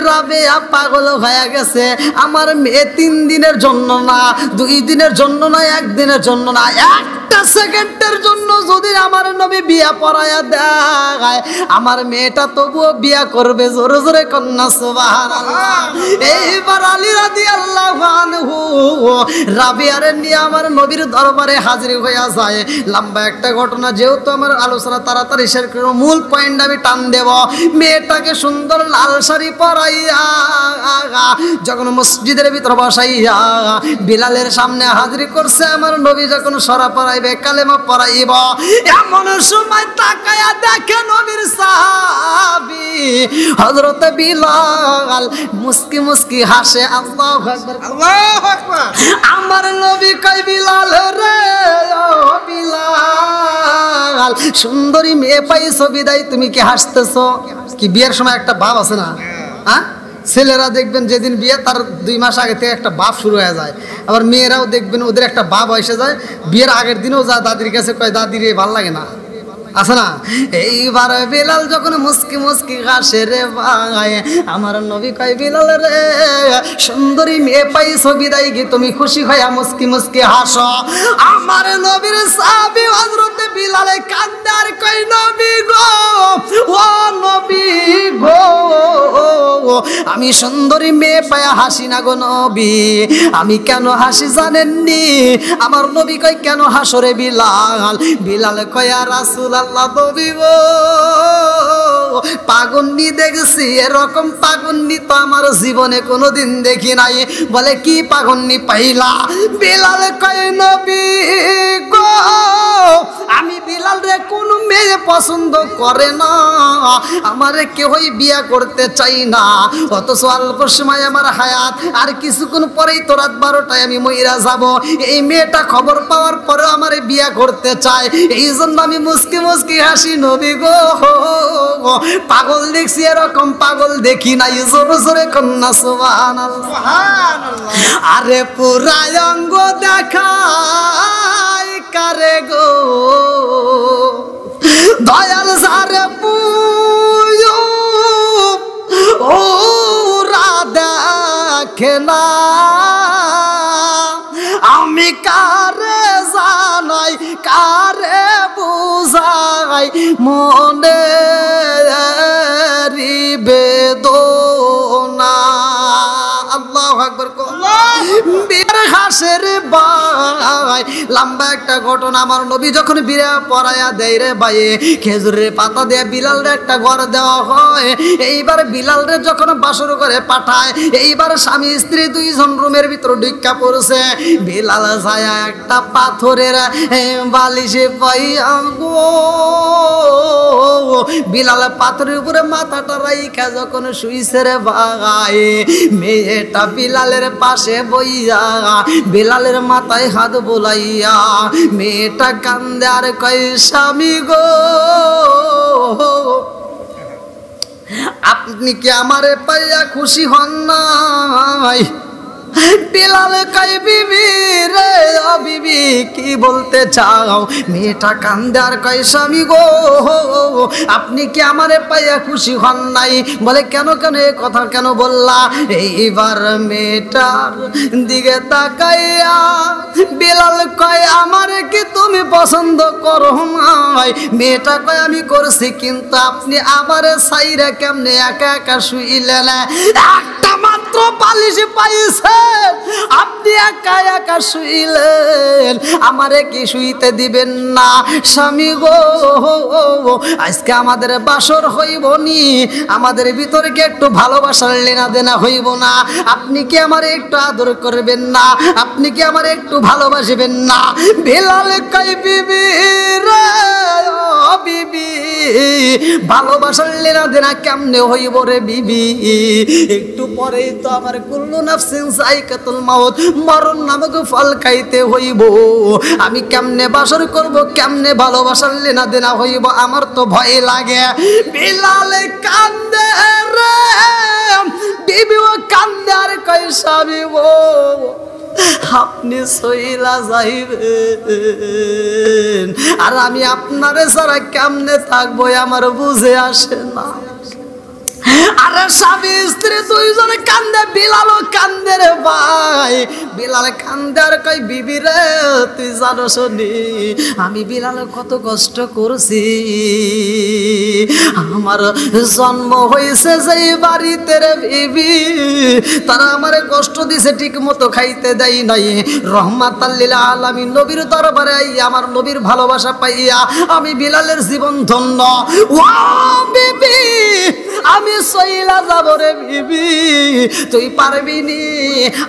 রাবেয়া পাগল হয়ে গেছে। আমার মেয়ে 3 দিনের জন্য না, 2 দিনের জন্য না, 1 দিনের জন্য না, 1টা সেকেন্ডের জন্য যদি আমার নবী বিয়া পড়ায়া দেয়, আমার মেয়েটা তবুও বিয়া করবে। জোরে জোরে কন্যা সুবহানাল্লাহ। এইবার আলী রাদিয়াল্লাহু আনহু রাবিয়ারে নিয়ে আমার নবীর দরবারে হাজির হইয়া যায়। লম্বা একটা ঘটনা, যেহেতু আমার আলোচনা তাড়াতাড়ি শেষ করে মূল পয়েন্ট আমি টান দেব। মেয়েটাকে সুন্দর লাল শাড়ি পরাইয়া যখন মসজিদের ভিতর বসাইয়া বিলালের সামনে হাজির করছে আমার নবী, যখন সরা পড়াইবে, কালেমা পড়াইব, এমন সময় তাকায়া দেখে নবীর সাহাবী হযরত বিলাল মুস্কি মুস্কি হাসে। আল্লাহু আকবার, আল্লাহু আকবার। আমার নবী কয় বিলাল রে, ও বিলাল, সুন্দরী মেয়ে পাইছো বিদায় তুমি কি হাসতেছো? কি বিয়ের সময় একটা ভাব আছে না? হ্যাঁ, ছেলেরা দেখবেন যেদিন বিয়ে তার 2 মাস আগে থেকে একটা ভাব শুরু হয়ে যায়। আবার মেয়েরাও দেখবেন ওদের একটা ভাব এসে যায়, বিয়ের আগের দিনও যা দাদির কাছে কয় দাদি রে ভাল লাগে না, আছে না? এইবার বিলাল যখন মুস্কি মুস্কি হাসে রে ভাই, আমার নবী কয় বিলাল রে সুন্দরী মেয়ে পাইছো বিদায় কি তুমি খুশি হইয়া মুস্কি মুস্কি হাসো। আমার নবীর সাহাবী হযরত বিলালে কান্দে আর কয় নবী গো, ও নবী গো, আমি সুন্দরী মেয়ে পায়া হাসি না গো নবী, আমি কেন হাসি জানেননি? আমার নবী কয় কেন হাসো রে বিলাল? বিলাল কয় ইয়া রাসূলুল্লাহ নবী গো, পাগন্নি দেখছি, এরকম পাগন্নি তো আমার জীবনে কোনোদিন দেখি নাই। বলে কি পাগন্নি পাইলা? বিলাল কয় নবী গো, আমি বিলাল রে কোন মেয়ে পছন্দ করে না, আমারে কেউই বিয়া করতে চাই না, অথচ অল্প সময় আমার হায়াত, আর কিছুক্ষণ পরেই তো রাত 12টায় আমি মইরা যাব। এই মেয়েটা খবর পাওয়ার পরে আমারে বিয়া করতে চায়, এই জন্য আমি মুস্কি মুস্কি হাসি নবী গো। পাগল দেখছি, এরকম পাগল দেখি নাই। জোরে জোরে কন্যা সুবহানাল্লাহ। আরে পুরাই অঙ্গ দেখায় কারে গো, দয়াল সারে পুয়ো ওরা দেখে না, আমি কারে জানাই কারে বুঝাই মনে বেদনা। আল্লাহু আকবার। বীর হাসের ভাই লম্বা একটা ঘটনা। আমার নবী যখন বিরা পরায়া দেয় রে ভাই, খেজুরের পাতা দিয়ে বিলালরে একটা ঘর দেওয়া হয়। এইবার বিলালরে যখন বাসর করে পাঠায়, এইবার স্বামী স্ত্রী দুইজন রুমের ভিতর ঢুকা পড়ছে। বিলাল ছায়া একটা পাথরের বালিশে পাইয়া গো, বিলাল পাথরের উপরে মাথাটা রাইখা যখন শুইছে রে ভাই, মেয়েটা বিলালের পাশে বইয়া বিলালের মাথায় হাত বোলাইয়া মেয়েটা কান্দে আর কয় স্বামী গো, আপনি কি আমারে পাইয়া খুশি হন নাই? বিলাল কয় বিবি রে, ও বিবি কি বলতে চাও? মেয়েটা কান্দে আর কয় স্বামী গো, আপনি কি আমারে পাইয়া খুশি হন নাই? বলে কেন কেন এ কথা কেন বললা? এইবার মেয়েটার দিকে তাকাইয়া বিলাল কয় আমারে কি তুমি পছন্দ করো নাই? মেয়েটা কয় আমি করছি, কিন্তু আপনি আমারে ছাইরা কেমনে একা একা শুইলেন? একটা মাত্র বালিশ পাইছে, আপনি একা একা শুইলেন, আমারে কি শুইতে দিবেন না? স্বামী গো, আজকে আমাদের বাসর হইব নি, আমাদের ভিতরে কি একটু ভালোবাসার লেনা দেনা হইব না? আপনি কি আমারে একটু আদর করবেন না? আপনি কি আমারে একটু ভালোবাসবেন না? বিলাল কয় বিবি রে, ও বিবি ভালোবাসার লেনা দেনা কেমনে হইব রে বিবি? একটু পরেই তো আমার কুল্লু নাফসিন যায়কাতুল মাউত, মরণ নামক ফল খাইতে হইব। আমি কেমনে বাসর করব, কেমনে ভালোবাসার লেনা দেনা হইব, আমার তো ভয় লাগে। বিলাল কান্দে রে, বিবিও কান্দে আর কয় স্বামী গো, আপনি সইলা যাইবেন, আর আমি আপনারে ছাড়া কেমনে থাকবো আমার বুঝে আসে না। আরে স্বামী স্ত্রী দুইজনে কান্দে, বিলালও কান্দে রে ভাই। বিলাল কান্দে আর কই বিবি রে, তুই জানো শুনি আমি বিলাল কত কষ্ট করছি। আমার জন্ম হয়েছে যেই বাড়িতে রে বিবি, তারা আমারে কষ্ট দিছে, ঠিক মতো খাইতে দেয় নাই। রহমাতাল লিল আলামিন নবীর দরবারে আইয়া আমার নবীর ভালোবাসা পাইয়া আমি বিলালের জীবন ধন্য। ও বিবি আমি সইলা যাব রে বিবি, তুই পারবি নি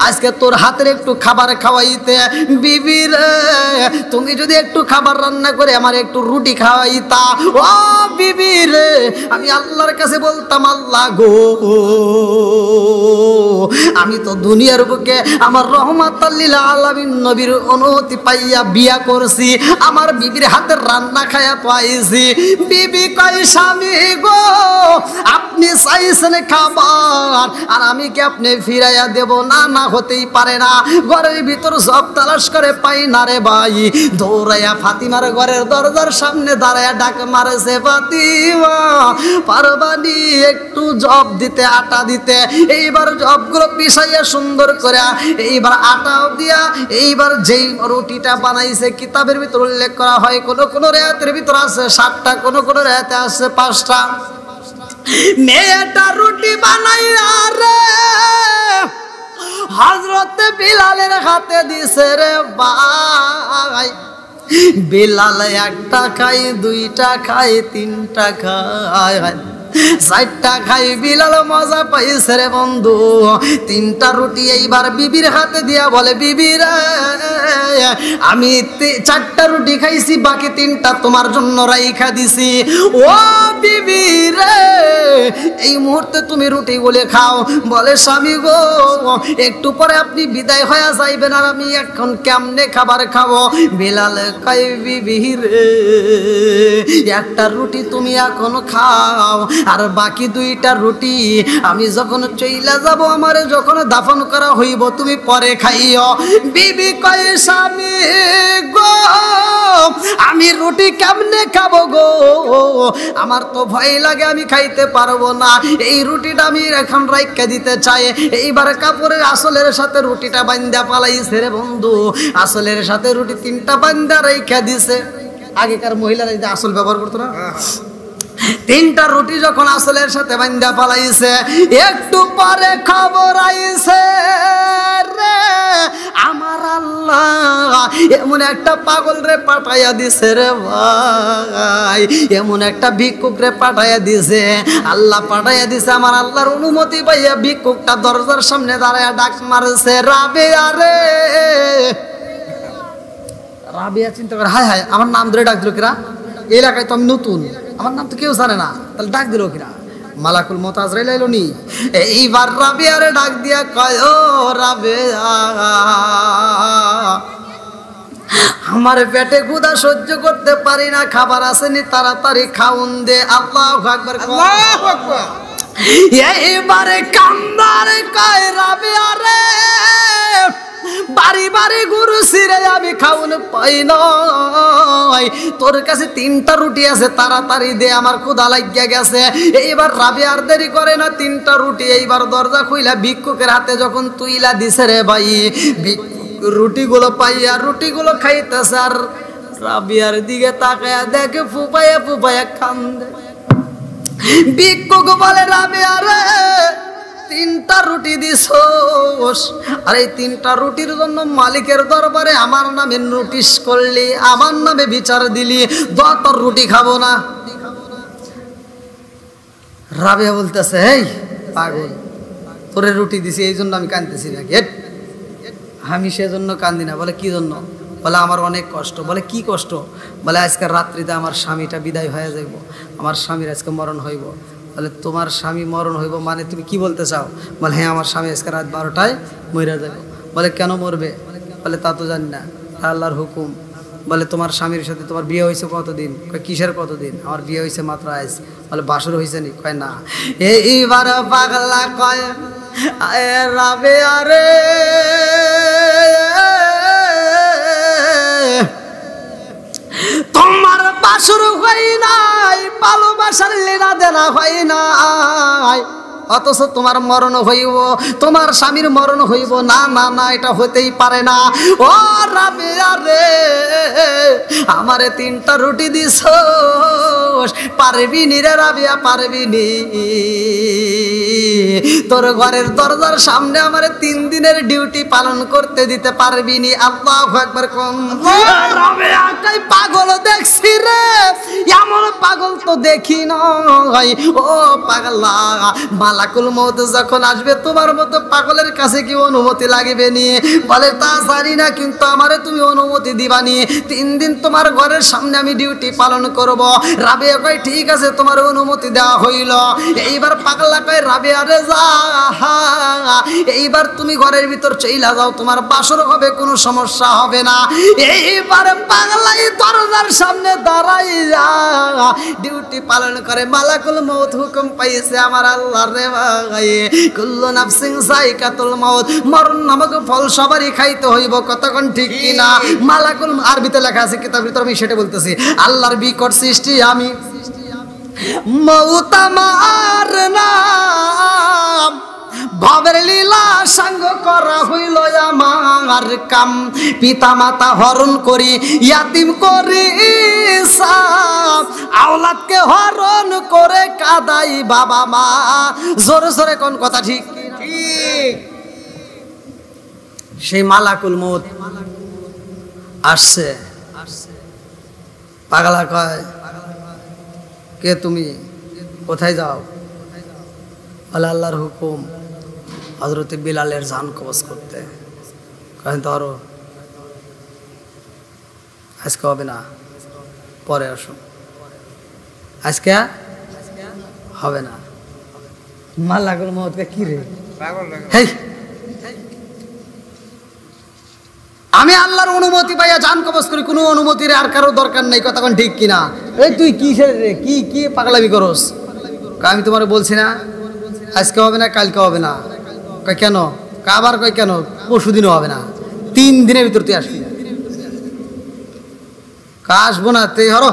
আজকে তোর হাতের একটু খাবার খাওয়াইতে? বিবি রে, তুমি যদি একটু খাবার রান্না করে আমার একটু রুটি খাওয়াইতা। ও বিবি রে, আমি আল্লাহর কাছে বলতাম আল্লাহ গো, আমি তো দুনিয়ার বুকে আমার রহমাতাল লিল আলামিন নবীর অনুমতি পাইয়া বিয়া করছি, আমার বিবির হাতের রান্না খায়া পাইছি। বিবি কয় স্বামী গো, আপনি চাইছেন খাবার আর আমি কি আপনি ফিরাইয়া দেব না? না, হতেই পারে না। ঘরের ভিতর সব তালাশ করে পাই না রে ভাই। দৌড়াইয়া ফাতিমার ঘরের দরজার সামনে দাঁড়াইয়া ডাক মারেছে, ফাতিমা পারবানি একটু জব দিতে, আটা দিতে। এইবার জবগুলো পিছাইয়া সুন্দর করে এইবার আটাও দিয়া এইবার যেই রুটিটা বানাইছে কিতাবের ভিতর উল্লেখ করা হয় কোন কোন রেয়াতের ভিতর আছে 7টা, কোন কোন রেয়াতে আছে 5টা। মেয়েটা রুটি বানাইয়া রে হযরত বিলালের হাতে দিছে রে ভাই। বিলাল 1টা খায়, 2টা খায়, 3টা খায়, 4টা খাই। বিলাল মজা পাইছে রে বন্ধু। 3টা রুটি এইবার বিবির হাতে দিয়া বলে, বিবি রে আমি 4টা রুটি খাইছি, বাকি 3টা তোমার জন্য রাইখা দিছি। ও বিবি রে এই মুহূর্তে তুমি রুটি গুলে খাও। বলে, স্বামী গো একটু পরে আপনি বিদায় হয়ে যাইবেন আর আমি এখন কেমনে খাবার খাবো? বিলাল কয়, বিবি রে 1টা রুটি তুমি এখন খাও আর বাকি 2টা রুটি আমি যখন চইলা যাব, আমারে যখন দাফন করা হইব তুমি পরে খাইও। বিবি কয়, স্বামী গো আমি রুটি কেমনে খাবো গো? আমার তো ভয় লাগে, আমি খাইতে পারবো না। এই রুটিটা আমি এখন রাইখা দিতে চাই। এইবার কাপড়ের আসলের সাথে রুটিটা বান্ধা পালাইছে রে বন্ধু। আসলের সাথে রুটি 3টা বান্ধা রাইখা দিছে। আগেকার মহিলারা এই যে আসল ব্যবহার করতো না, 3টা রুটি যখন আসলের সাথে বান্ধা পালাইছে, একটু পরে খবর আইছে রে আমার আল্লাহ এমন একটা পাগল রে পাঠাইয়া দিছে রে ভাই, এমন একটা ভিক্ষুক রে পাঠাইয়া দিছে। আল্লাহ পাঠাইয়া দিছে। আমার আল্লাহর অনুমতি পাইয়া ভিক্ষুকটা দরজার সামনে দাঁড়াইয়া ডাক মারছে, রাবেয়া রে। রাবেয়া চিন্তা করে, হায় হায় আমার নাম ধরে ডাক দিল কিরা? এই এলাকায় তো আমি নতুন, আমার নাম তো কেউ জানে না, তাহলে ডাক দিল কিরা? মালাকুল মত আজরাইল আইলো নি? এইবার রাবেয়ারে ডাক দিয়া কয়, ও রাবেয়া আমার পেটে ক্ষুধা সহ্য করতে পারি না, খাবার আসেনি, তাড়াতাড়ি খাউন দে। আল্লাহু আকবার, আল্লাহু আকবার। এইবারে কান্দারে কয়, রাবেয়া রে বাড়ি বাড়ি গরু ছিঁড়ে আমি খাউন পাই নয়, তোর কাছে 3টা রুটি আছে, তাড়াতাড়ি দে, আমার ক্ষুধা লাগিয়া গেছে। এইবার রাবেয়া আর দেরি করে না, 3টা রুটি এইবার দরজা খুইলা ভিক্ষুকের হাতে যখন তুইলা দিছে রে ভাই, রুটিগুলো পাইয়া রুটিগুলো খাইতেছে আর রাবেয়ার দিকে তাকায়া দেখে ফুপাইয়া ফুপাইয়া কান্দে। ভিক্ষুক বলে, রাবেয়া রে 3টা রুটি দিছোস আর এই 3টা রুটির জন্য মালিকের দরবারে আমার নামে নোটিশ করলি, আমার নামে বিচার দিলি, তোর রুটি খাবো না। রাবেয়া বলতেছে, এই পাগল তোরে রুটি দিছি এই জন্য আমি কাঁদতেছি না? আমি সেজন্য কান্দি না। বলে, কি জন্য? বলে, আমার অনেক কষ্ট। বলে, কি কষ্ট? বলে, আজকের রাত্রিতে আমার স্বামীটা বিদায় হয়ে যাইব, আমার স্বামীর আজকে মরণ হইব। বলে, তোমার স্বামী মরণ হইব মানে তুমি কি বলতে চাও? বলে, হ্যাঁ আমার স্বামী আজকে রাত 12টায় মরে যাবে। বলে, কেন মরবে? বলে, তা তো জানি না, আল্লাহর হুকুম। বলে, তোমার স্বামীর সাথে তোমার বিয়ে হয়েছে কতদিন? কিসের কতদিন? আমার বিয়ে হয়েছে মাত্র আজ। বলে, বাসর হয়েছে নি? কয় না। এইবার পাগলা কয়, রাবেয়া রে তোমার বাসর হয় নাই, ভালোবাসার লেনা দেনা হয় নাই, অথচ তোমার মরণ হইব, তোমার স্বামীর মরণ হইব না। না না, এটা হতেই পারে না। ও রাবেয়া রে আমারে 3টা রুটি দিছ, পারবি নি রে রাবেয়া, পারবি নি? তোর ঘরের দরজার সামনে আমারে 3 দিনের ডিউটি পালন করতে দিতে পারবি নি? আল্লাহু আকবার। কোন রাবেয়া কই, পাগল দেখছি রে, এমন পাগল তো দেখি নাই। ও পাগলা, মালা মালাকুল মউত যখন আসবে তোমার মতো পাগলের কাছে কি অনুমতি লাগবে নি? বলে তা জানি না, কিন্তু আমারে তুমি অনুমতি দিবানি। 3 দিন তোমার ঘরের সামনে আমি ডিউটি পালন করব। রাবেয়া কয় ঠিক আছে, তোমার অনুমতি দেওয়া হইল। এইবার পাগলা কয় রাবেয়া রে যা, এইবার তুমি ঘরের ভিতর চইলা যাও, তোমার বাসর হবে, কোনো সমস্যা হবে না। এইবার পাগলাই দরজার সামনে দাঁড়াইয়া ডিউটি পালন করে। মালাকুল মউত হুকুম পাইছে আমার আল্লাহর রে ভাই, কুল্লু নাফসিন যায়কাতুল মউত, মরণ নামক ফল সবারই খাইতে হইব। কতক্ষণ ঠিক কিনা? মালাকুল আরবিতে লেখা আছে কিতাবের ভিতর, আমি সেটা বলতেছি। আল্লাহর বিকট সৃষ্টি আমি, মউত আমার নাম, ভবের লীলা সঙ্গ করা হইল আমার কাম। পিতা মাতা হরণ করি, ইয়াতিম করি সাপ, আওলাদকে হরণ করে কাদাই বাবা মা। জোরে জোরে কোন কথা ঠিক? ঠিক। সেই মালাকুল মউত আসছে। পাগলা কয় কে তুমি, কোথায় যাও? বলে আল্লাহর হুকুম হযরতে বিলালের জান কবজ করতে। কয়েন ধরো, আজকে হবে না, পরে আসো। আজকে হবে না। মালাকুল মউতকে কি রে, হেই আমি আল্লাহর অনুমতি পাইয়া জান কবজ করি, কোনো অনুমতির আর কারো দরকার নেই। কথা কোন ঠিক কিনা? এই তুই কি রে, কি কি পাগলামি করস? আমি তোমার বলছি না আজকে হবে না, কালকে হবে না। কয় কেন? আবার কয় কেন? পরশুদিনও হবে না, 3 দিনের ভিতর তুই আসবি। আসবো না তুই হরো।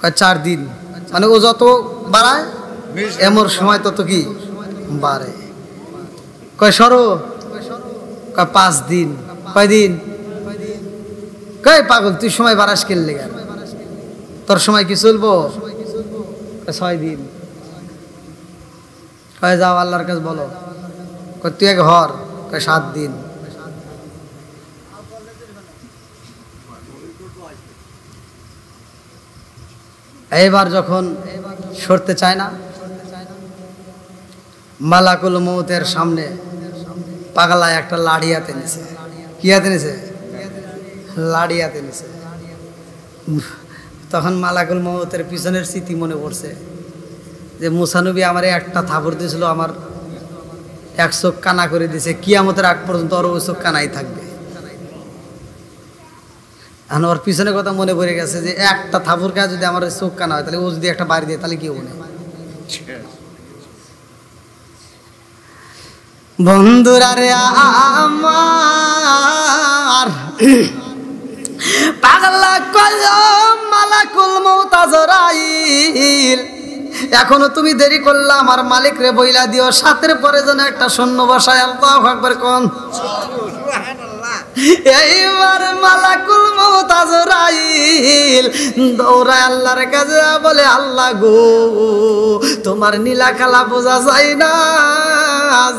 কয় 4 দিন, মানে ও যত বাড়ায় এমন সময় তত কি বাড়ে। কয় সরো, কয় 5 দিন। কয় দিন? কয় পাগল তুই সময় বাড়াস কেন? তোর সময় কি চলবো? 6 দিন। কয় যাও আল্লাহর কাছে বলো। কয় তুই এক হর। কয় 7 দিন। এইবার যখন সরতে চায় না, মালাকুল মউতের সামনে পাগলা একটা লাড়ি হাতে নিছে। কি হাতে নিছে? লাড়ি হাতে নিছে। তখন মালাকুল মউতের পিছনের স্মৃতি মনে পড়ছে যে মুসা নবী আমারে একটা থাপড় দিয়েছিল, আমার 1 চোখ কানা করে দিয়েছে, কিয়ামতের আগ পর্যন্ত ওর ওই চোখ কানাই থাকবে। এখন ওর পিছনের কথা মনে পড়ে গেছে যে একটা থাপড় খায় যদি আমার চোখ কানা হয়, তাহলে ও যদি একটা বাড়ি দেয় তাহলে কি হবে? বন্ধুরা রে আমার, পাগলা কয় মালাকুল মউত আজরাইল, এখনো তুমি দেরি করলা, আমার মালিক রে বইলা দিও 7-এর পরে যেন একটা সৈন্য বসায়। আল্লাহু আকবার কোন। এইবার মালাকুল মউত আজরাইল দৌড়ায় আল্লাহর কাছে বলে, আল্লাহ গো তোমার নীলা খেলা বোঝা যায় না।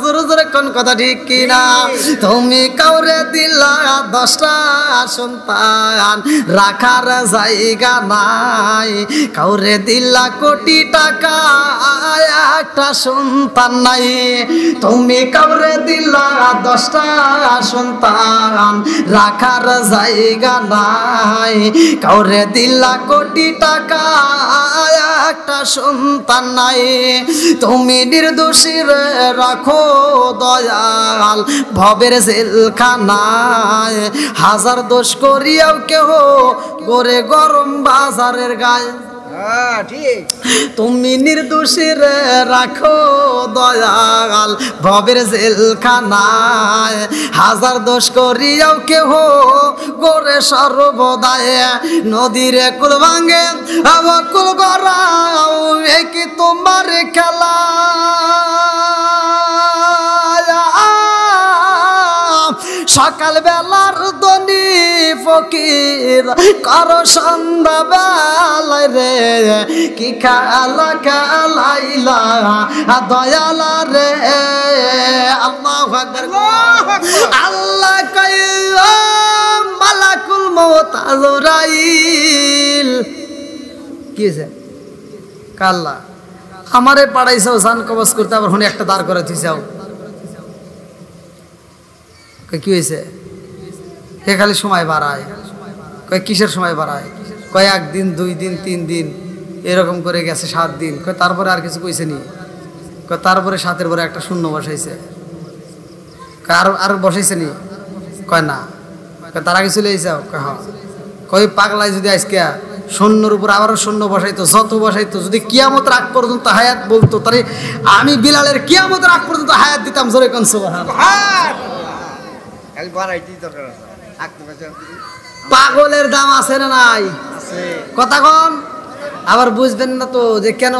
জোরে জোরে কোন কথা ঠিক কিনা? তুমি কাউরে দিলা 10টা সন্তান, রাখার জায়গা নাই। কাউরে দিলা কোটি টাকা, একটা সন্তান নাই। তুমি কাউরে দিলা 10টা সন্তান, রাখার জায়গা নাই। কাউরে দিলা কোটি টাকা, একটা সন্তান নাই। তুমি নির্দোষী রে রাখো দয়াল ভবের জেলখানায়। 1000 দোষ করিয়াও কেহ করে গরম বাজারের গায়ে। ঠিক। তুমি নির্দোষী রে রাখো দয়াল ভবের জেলখানায়। 1000 দোষ করিয়াও কেহ করে সর্বদায়। নদীরে কুল ভাঙে আমার কুল গড়াও, এ কি তোমার খেলা? সকাল বেলার দনি ফকির কর সন্ধ্যা বেলায় রে, কি খেলা খেলাইলা দয়ালা রে। আল্লাহু আকবার। আল্লাহ কয় মালাকুল মউত আজরাইল, কি হয়েছে? কাল্লা আমারে পাড়াইছাও জান কবজ করতে, আবার হনে একটা দাঁড় করে দিছাও। কি হয়েছে? হে খালি সময় বাড়ায়। কয় কিসের সময় বাড়ায়? কয় 1 দিন 2 দিন 3 দিন এরকম করে গেছে 7 দিন। কয় তারপরে আর কিছু কইছে নি? কয় তারপরে 7-এর পরে একটা শূন্য বসাইছে। কয় আর বসাইছে নি? কয় না। কয় তার আগে চলে যাও? কয় হ্যাঁ। কয় পাগলায় যদি আজকে শূন্যর উপর আবারও শূন্য বসাইতো, যত বসাইতো, যদি কিয়ামতের আগ পর্যন্ত হায়াত বলতো, তাহলে আমি বিলালের কিয়ামতের আগ পর্যন্ত হায়াত দিতাম। জোরে কোন সুবহানাল্লাহ। পাগলের দাম আছে না নাই? কথা কন। আবার বুঝবেন না তো যে কেন